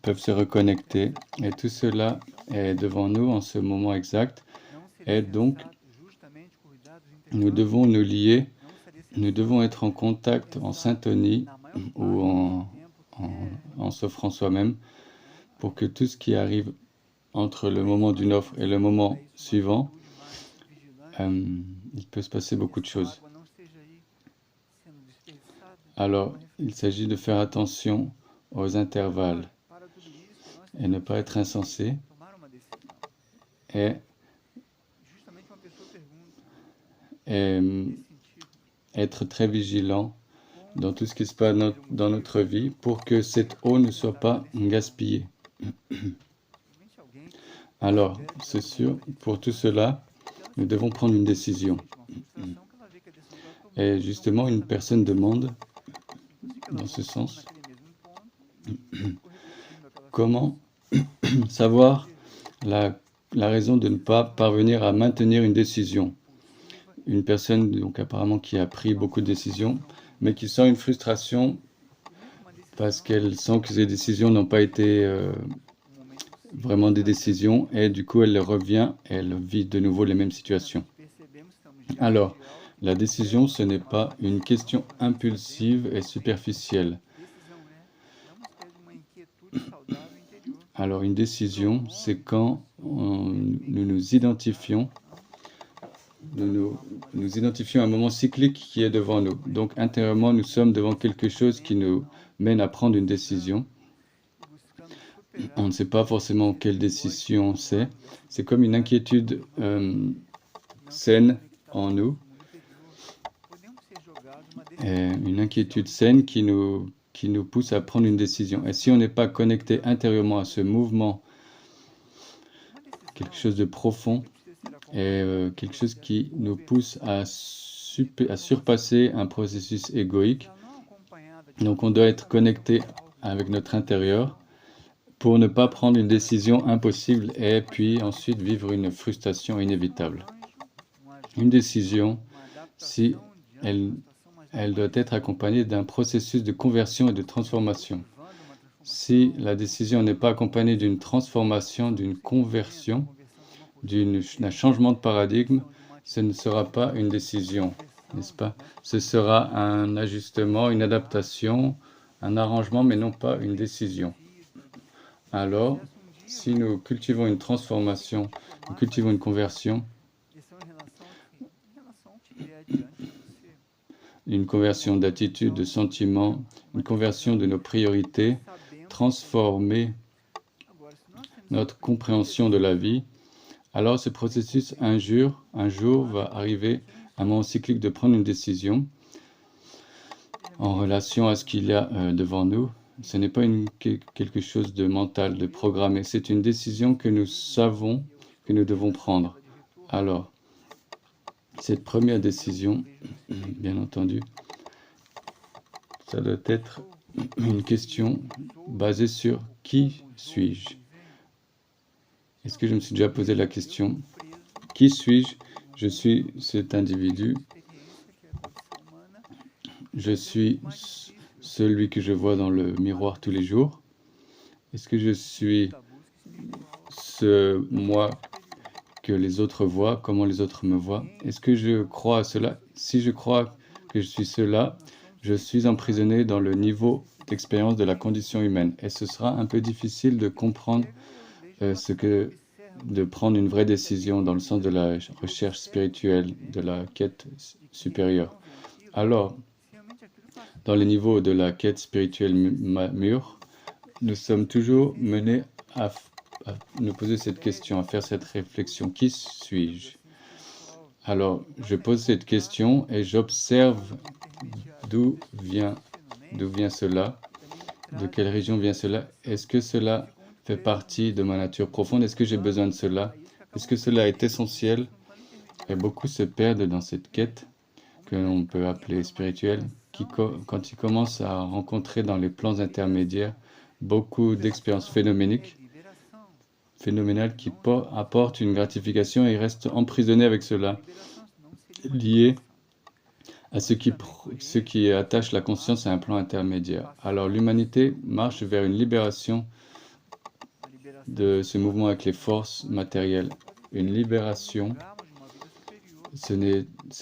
peuvent se reconnecter. Et tout cela est devant nous en ce moment exact. Et donc, nous devons nous lier, nous devons être en contact, en syntonie ou en s'offrant soi-même pour que tout ce qui arrive entre le moment d'une offre et le moment suivant, il peut se passer beaucoup de choses. Alors, il s'agit de faire attention aux intervalles et ne pas être insensé et être très vigilant dans tout ce qui se passe dans notre vie pour que cette eau ne soit pas gaspillée. Alors, c'est sûr, pour tout cela, nous devons prendre une décision. Et justement, une personne demande, dans ce sens, comment savoir la raison de ne pas parvenir à maintenir une décision. Une personne, donc apparemment, qui a pris beaucoup de décisions, mais qui sent une frustration parce qu'elle sent que ces décisions n'ont pas été vraiment des décisions, et du coup, elle revient et elle vit de nouveau les mêmes situations. Alors, la décision, ce n'est pas une question impulsive et superficielle. Alors, une décision, c'est quand nous nous identifions à un moment cyclique qui est devant nous. Donc, intérieurement, nous sommes devant quelque chose qui nous mène à prendre une décision. On ne sait pas forcément quelle décision c'est. C'est comme une inquiétude saine en nous. Et une inquiétude saine qui nous pousse à prendre une décision. Et si on n'est pas connecté intérieurement à ce mouvement, quelque chose de profond, et quelque chose qui nous pousse à surpasser un processus égoïque. Donc on doit être connecté avec notre intérieur pour ne pas prendre une décision impossible et puis ensuite vivre une frustration inévitable. Une décision, si elle doit être accompagnée d'un processus de conversion et de transformation. Si la décision n'est pas accompagnée d'une transformation, d'une conversion, d'un changement de paradigme, ce ne sera pas une décision, n'est-ce pas? Ce sera un ajustement, une adaptation, un arrangement, mais non pas une décision. Alors, si nous cultivons une transformation, nous cultivons une conversion d'attitude, de sentiment, une conversion de nos priorités, transformer notre compréhension de la vie, alors ce processus, un jour, va arriver à un moment cyclique de prendre une décision en relation à ce qu'il y a devant nous. Ce n'est pas quelque chose de mental, de programmé. C'est une décision que nous savons que nous devons prendre. Alors, cette première décision, bien entendu, ça doit être une question basée sur qui suis-je? Est-ce que je me suis déjà posé la question? Qui suis-je? Je suis cet individu. Je suis celui que je vois dans le miroir tous les jours. Est-ce que je suis ce moi que les autres voient, comment les autres me voient? Est-ce que je crois à cela? Si je crois que je suis cela, je suis emprisonné dans le niveau d'expérience de la condition humaine. Et ce sera un peu difficile de comprendre de prendre une vraie décision dans le sens de la recherche spirituelle, de la quête supérieure. Alors, dans les niveaux de la quête spirituelle mûre, nous sommes toujours menés à nous poser cette question, à faire cette réflexion. Qui suis-je? Alors, je pose cette question et j'observe d'où vient cela, de quelle région vient cela. Est-ce que cela fait partie de ma nature profonde? Est-ce que j'ai besoin de cela? Est-ce que cela est essentiel? Et beaucoup se perdent dans cette quête que l'on peut appeler spirituelle, quand ils commencent à rencontrer dans les plans intermédiaires beaucoup d'expériences phénoménales qui apportent une gratification et ils restent emprisonnés avec cela, liés à ce qui attache la conscience à un plan intermédiaire. Alors l'humanité marche vers une libération de ce mouvement avec les forces matérielles. Une libération, c'est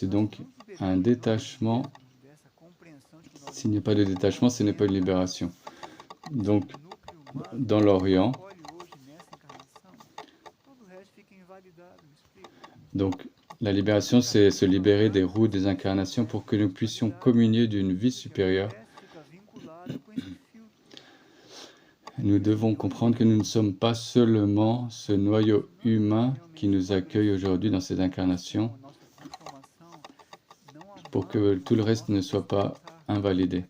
donc un détachement. S'il n'y a pas de détachement, ce n'est pas une libération. Donc, dans l'Orient, la libération, c'est se libérer des roues des incarnations pour que nous puissions communier d'une vie supérieure. Nous devons comprendre que nous ne sommes pas seulement ce noyau humain qui nous accueille aujourd'hui dans ces incarnations pour que tout le reste ne soit pas invalidé.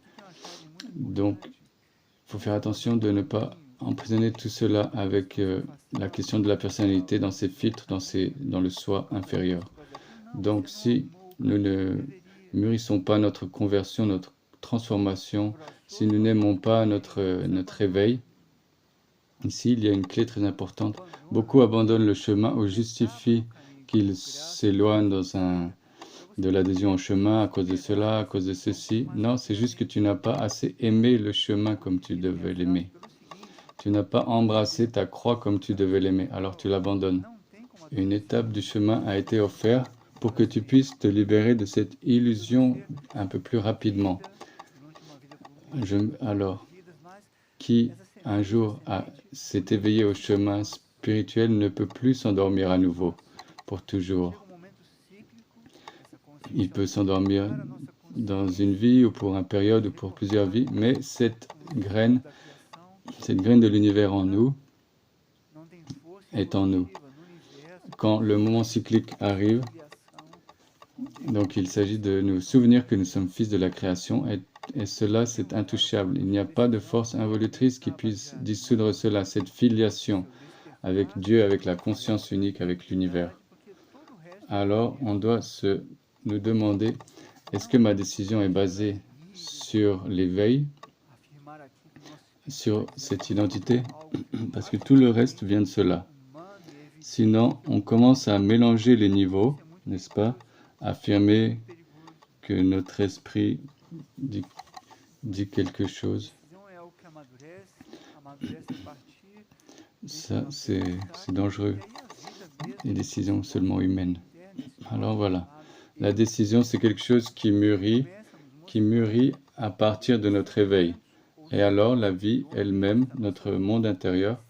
Donc, il faut faire attention de ne pas emprisonner tout cela avec la question de la personnalité dans ces filtres, dans le soi inférieur. Donc, si nous ne mûrissons pas notre conversion, notre transformation, si nous n'aimons pas notre éveil, ici, il y a une clé très importante. Beaucoup abandonnent le chemin ou justifient qu'ils s'éloignent de l'adhésion au chemin à cause de cela, à cause de ceci. Non, c'est juste que tu n'as pas assez aimé le chemin comme tu devais l'aimer. Tu n'as pas embrassé ta croix comme tu devais l'aimer, alors tu l'abandonnes. Une étape du chemin a été offerte pour que tu puisses te libérer de cette illusion un peu plus rapidement. Alors, qui un jour s'est éveillé au chemin spirituel ne peut plus s'endormir à nouveau pour toujours. Il peut s'endormir dans une vie ou pour une période ou pour plusieurs vies, mais cette graine de l'univers en nous est en nous. Quand le moment cyclique arrive, donc il s'agit de nous souvenir que nous sommes fils de la création et cela c'est intouchable. Il n'y a pas de force involutrice qui puisse dissoudre cela, cette filiation avec Dieu, avec la conscience unique, avec l'univers. Alors on doit nous demander, est-ce que ma décision est basée sur l'éveil, sur cette identité? Parce que tout le reste vient de cela. Sinon, on commence à mélanger les niveaux, n'est-ce pas? Affirmer que notre esprit dit quelque chose. Ça, c'est dangereux. Les décisions seulement humaines. Alors voilà. La décision, c'est quelque chose qui mûrit à partir de notre éveil. Et alors, la vie elle-même, notre monde intérieur,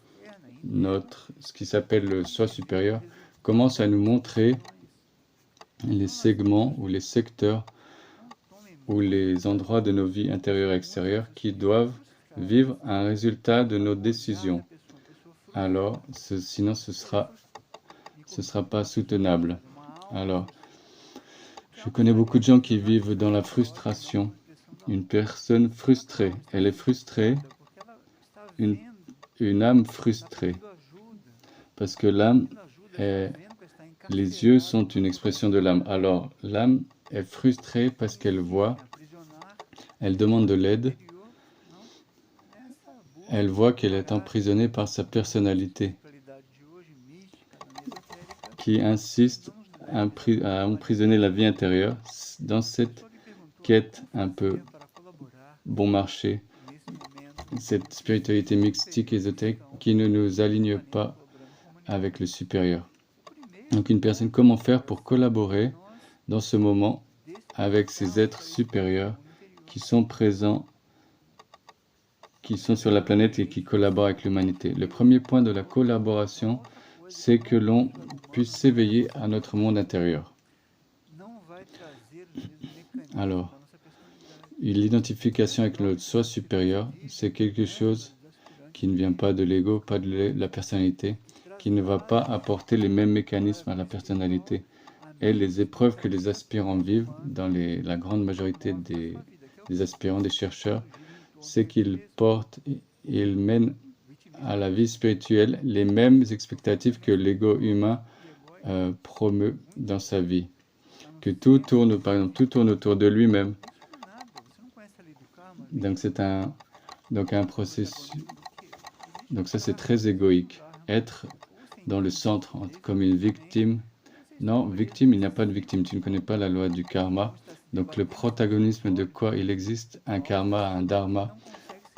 ce qui s'appelle le soi supérieur, commence à nous montrer les segments ou les secteurs ou les endroits de nos vies intérieures et extérieures qui doivent vivre un résultat de nos décisions. Alors, sinon ce sera pas soutenable. Alors, je connais beaucoup de gens qui vivent dans la frustration. Une personne frustrée, elle est frustrée, une âme frustrée. Parce que l'âme, les yeux sont une expression de l'âme. Alors, l'âme est frustrée parce qu'elle voit, elle demande de l'aide, elle voit qu'elle est emprisonnée par sa personnalité, qui insiste à emprisonner la vie intérieure dans cette quête un peu bon marché, cette spiritualité mystique ésotérique qui ne nous aligne pas avec le supérieur. Donc une personne, comment faire pour collaborer dans ce moment avec ces êtres supérieurs qui sont présents, qui sont sur la planète et qui collaborent avec l'humanité. Le premier point de la collaboration, c'est que l'on puisse s'éveiller à notre monde intérieur. Alors, l'identification avec notre soi supérieur, c'est quelque chose qui ne vient pas de l'ego, pas de la personnalité, qui ne va pas apporter les mêmes mécanismes à la personnalité. Et les épreuves que les aspirants vivent, dans la grande majorité des aspirants, des chercheurs, c'est qu'ils mènent à la vie spirituelle les mêmes expectatives que l'ego humain promeut dans sa vie. Que tout tourne, par exemple, tout tourne autour de lui-même. Donc c'est un processus. Donc ça c'est très égoïque. Être dans le centre comme une victime. Non, victime, il n'y a pas de victime. Tu ne connais pas la loi du karma. Donc le protagonisme de quoi il existe, un karma, un dharma.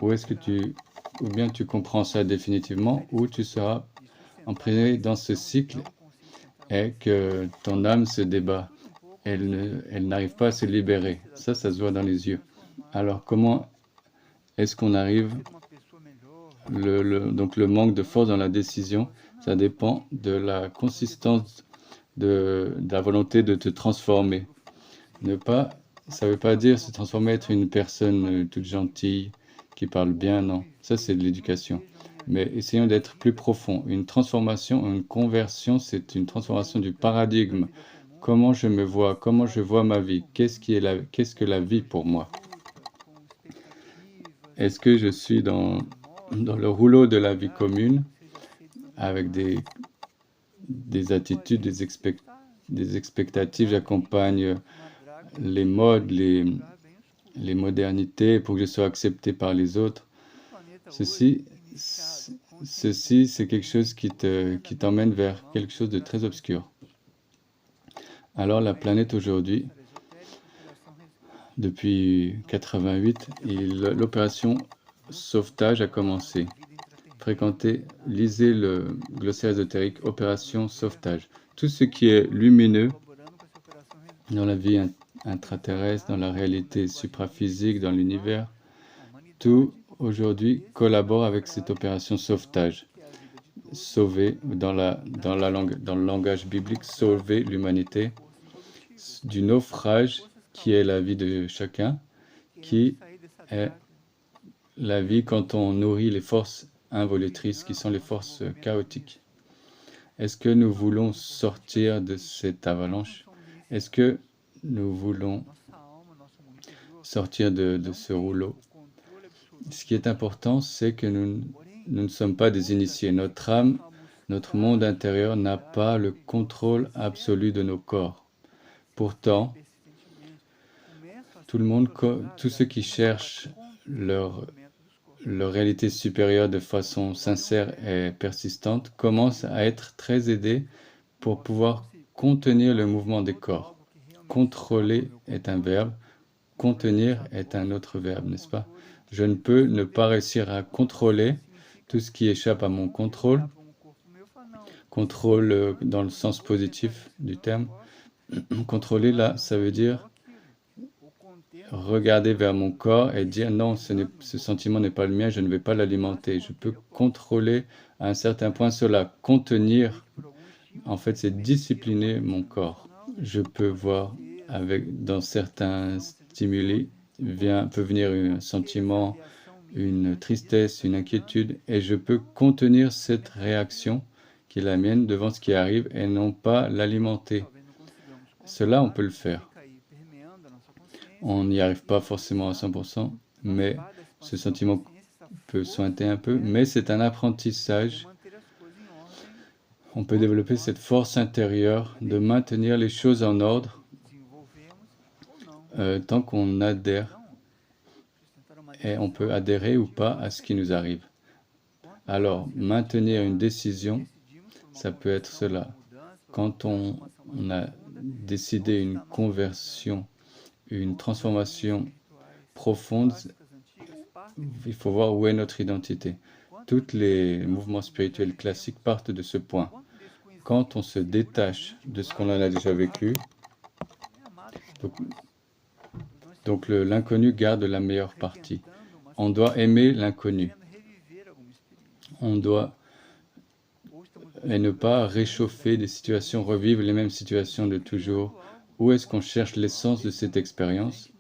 Ou bien tu comprends ça définitivement, ou tu seras emprisonné dans ce cycle et que ton âme se débat. Elle n'arrive pas à se libérer. Ça se voit dans les yeux. Alors comment est-ce qu'on arrive? Donc le manque de force dans la décision, ça dépend de la consistance de la volonté de te transformer. Ça ne veut pas dire se transformer, être une personne toute gentille, qui parle bien, non. Ça, c'est de l'éducation. Mais essayons d'être plus profond. Une transformation, une conversion, c'est une transformation du paradigme. Comment je me vois, comment je vois ma vie, qu'est-ce que la vie pour moi? Est-ce que je suis dans le rouleau de la vie commune, avec des attitudes, des expectatives, j'accompagne les modes, les modernités pour que je sois accepté par les autres. Ceci, c'est quelque chose qui t'emmène vers quelque chose de très obscur. Alors la planète aujourd'hui, depuis 88, l'opération sauvetage a commencé. Lisez le glossaire ésotérique, opération sauvetage. Tout ce qui est lumineux dans la vie intraterrestre, dans la réalité supraphysique, dans l'univers. Tout aujourd'hui collabore avec cette opération sauvetage. Sauver, dans le langage biblique, sauver l'humanité du naufrage qui est la vie de chacun, qui est la vie quand on nourrit les forces involutrices qui sont les forces chaotiques. Est-ce que nous voulons sortir de cette avalanche? Est-ce que nous voulons sortir de ce rouleau? Ce qui est important, c'est que nous ne sommes pas des initiés. Notre âme, notre monde intérieur n'a pas le contrôle absolu de nos corps. Pourtant, tous ceux qui cherchent leur réalité supérieure de façon sincère et persistante commencent à être très aidés pour pouvoir contenir le mouvement des corps. Contrôler est un verbe, contenir est un autre verbe, n'est-ce pas? Je ne peux ne pas réussir à contrôler tout ce qui échappe à mon contrôle. Contrôle dans le sens positif du terme. Contrôler là, ça veut dire regarder vers mon corps et dire non, ce sentiment n'est pas le mien, je ne vais pas l'alimenter. Je peux contrôler à un certain point cela. Contenir, en fait, c'est discipliner mon corps. Je peux voir dans certains stimuli, peut venir un sentiment, une tristesse, une inquiétude, et je peux contenir cette réaction qui est la mienne devant ce qui arrive et non pas l'alimenter. Cela, on peut le faire. On n'y arrive pas forcément à 100%, mais ce sentiment peut sointer un peu, mais c'est un apprentissage. On peut développer cette force intérieure de maintenir les choses en ordre tant qu'on adhère, et on peut adhérer ou pas à ce qui nous arrive. Alors, maintenir une décision, ça peut être cela. Quand on a décidé une conversion, une transformation profonde, il faut voir où est notre identité. Tous les mouvements spirituels classiques partent de ce point. Quand on se détache de ce qu'on a déjà vécu, donc l'inconnu garde la meilleure partie. On doit aimer l'inconnu. On doit et ne pas réchauffer des situations, revivre les mêmes situations de toujours. Où est-ce qu'on cherche l'essence de cette expérience?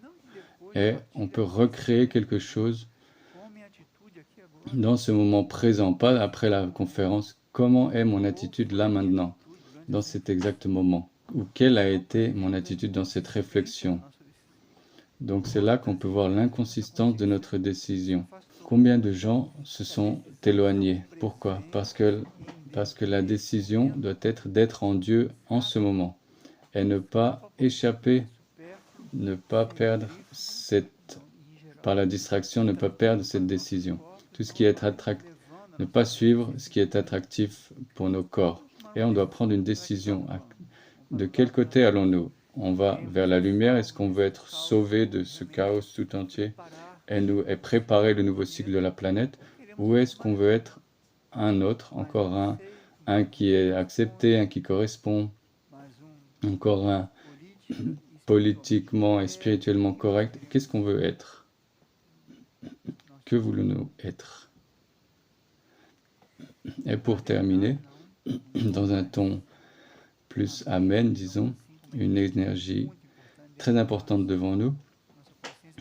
Et on peut recréer quelque chose dans ce moment présent, pas après la conférence. Comment est mon attitude là maintenant, dans cet exact moment? Ou quelle a été mon attitude dans cette réflexion? Donc c'est là qu'on peut voir l'inconsistance de notre décision. Combien de gens se sont éloignés? Pourquoi? Parce que la décision doit être d'être en Dieu en ce moment et ne pas échapper, ne pas perdre par la distraction, ne pas perdre cette décision. Tout ce qui est ne pas suivre ce qui est attractif pour nos corps. Et on doit prendre une décision. De quel côté allons-nous? On va vers la lumière. Est-ce qu'on veut être sauvé de ce chaos tout entier et préparer le nouveau cycle de la planète? Ou est-ce qu'on veut être un autre, encore un qui est accepté, un qui correspond, encore un politiquement et spirituellement correct? Qu'est-ce qu'on veut être? Que voulons-nous être? Et pour terminer, dans un ton plus amen, disons, une énergie très importante devant nous,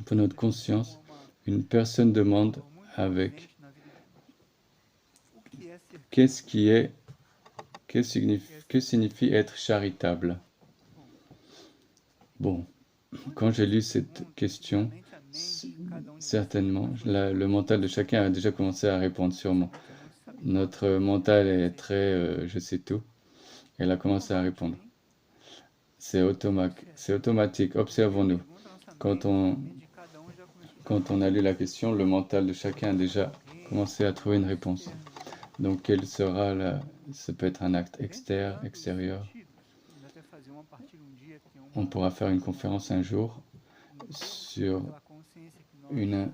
pour notre conscience, une personne demande avec que signifie être charitable? Bon, quand j'ai lu cette question, certainement, le mental de chacun a déjà commencé à répondre sûrement. Notre mental est très je sais tout. Elle a commencé à répondre. C'est automatique. Observons-nous. Quand on a lu la question, le mental de chacun a déjà commencé à trouver une réponse. Donc, quel sera ça peut être un acte extérieur. On pourra faire une conférence un jour sur une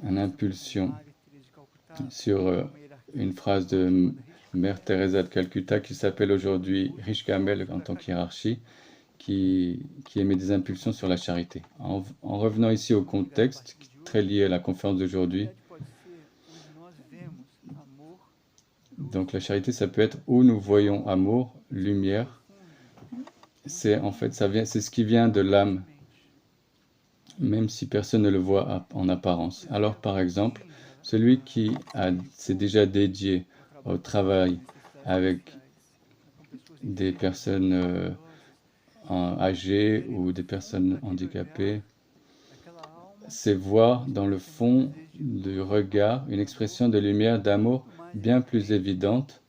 impulsion, sur une phrase de Mère Teresa de Calcutta qui s'appelle aujourd'hui Riche Kamel en tant qu'hiérarchie, qui émet des impulsions sur la charité. En revenant ici au contexte, très lié à la conférence d'aujourd'hui, donc la charité, ça peut être où nous voyons amour, lumière. C'est en fait, c'est ce qui vient de l'âme, même si personne ne le voit en apparence. Alors par exemple, celui qui s'est déjà dédié au travail avec des personnes âgées ou des personnes handicapées, c'est voir dans le fond du regard une expression de lumière, d'amour bien plus évidente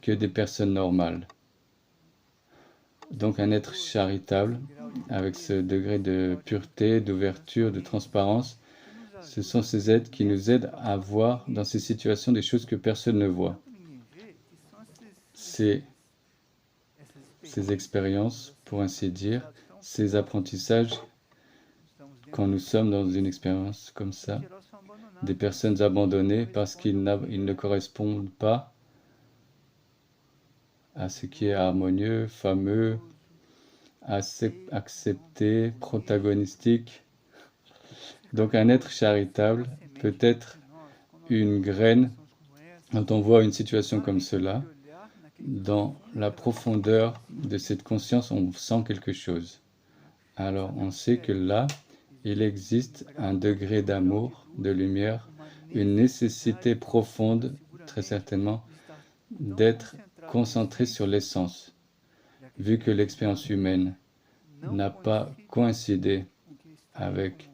que des personnes normales. Donc un être charitable, avec ce degré de pureté, d'ouverture, de transparence, ce sont ces êtres qui nous aident à voir dans ces situations des choses que personne ne voit. Ces expériences, pour ainsi dire, ces apprentissages, quand nous sommes dans une expérience comme ça, des personnes abandonnées parce qu'ils ne correspondent pas à ce qui est harmonieux, fameux, accepté, protagonistique. Donc un être charitable peut être une graine. Quand on voit une situation comme cela, dans la profondeur de cette conscience, on sent quelque chose. Alors on sait que là, il existe un degré d'amour, de lumière, une nécessité profonde, très certainement, d'être concentré sur l'essence, vu que l'expérience humaine n'a pas coïncidé avec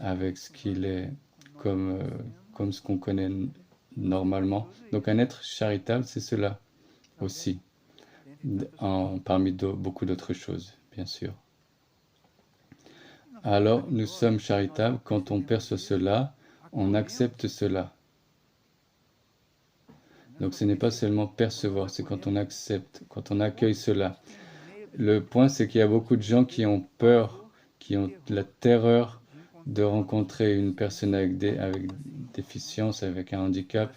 ce qu'il est comme ce qu'on connaît normalement. Donc un être charitable, c'est cela aussi, parmi beaucoup d'autres choses, bien sûr. Alors nous sommes charitables quand on perçoit cela, on accepte cela. Donc ce n'est pas seulement percevoir, c'est quand on accepte, quand on accueille cela. Le point, c'est qu'il y a beaucoup de gens qui ont peur, qui ont la terreur de rencontrer une personne avec déficience, avec un handicap,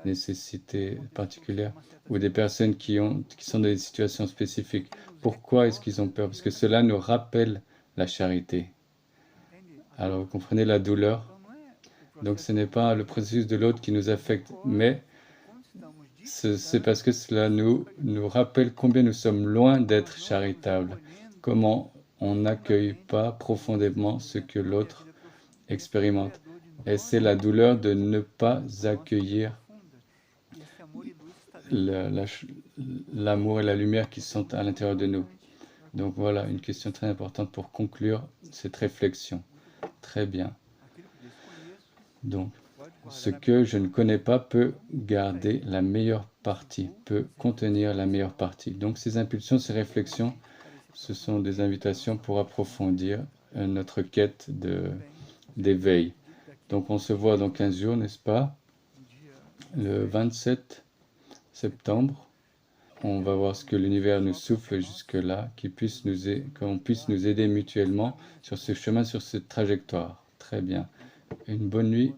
nécessité particulière, ou des personnes qui sont dans des situations spécifiques. Pourquoi est-ce qu'ils ont peur? Parce que cela nous rappelle la charité. Alors vous comprenez la douleur? Donc ce n'est pas le processus de l'autre qui nous affecte, mais c'est parce que cela nous rappelle combien nous sommes loin d'être charitables, comment on n'accueille pas profondément ce que l'autre expérimente. Et c'est la douleur de ne pas accueillir l'amour et la lumière qui sont à l'intérieur de nous. Donc voilà, une question très importante pour conclure cette réflexion. Très bien. Donc, ce que je ne connais pas peut garder la meilleure partie, peut contenir la meilleure partie. Donc ces impulsions, ces réflexions, ce sont des invitations pour approfondir notre quête d'éveil. Donc on se voit dans 15 jours, n'est-ce pas? Le 27 septembre. On va voir ce que l'univers nous souffle jusque-là, qu'on puisse nous aider mutuellement sur ce chemin, sur cette trajectoire. Très bien. Une bonne nuit.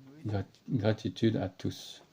Gratitude à tous.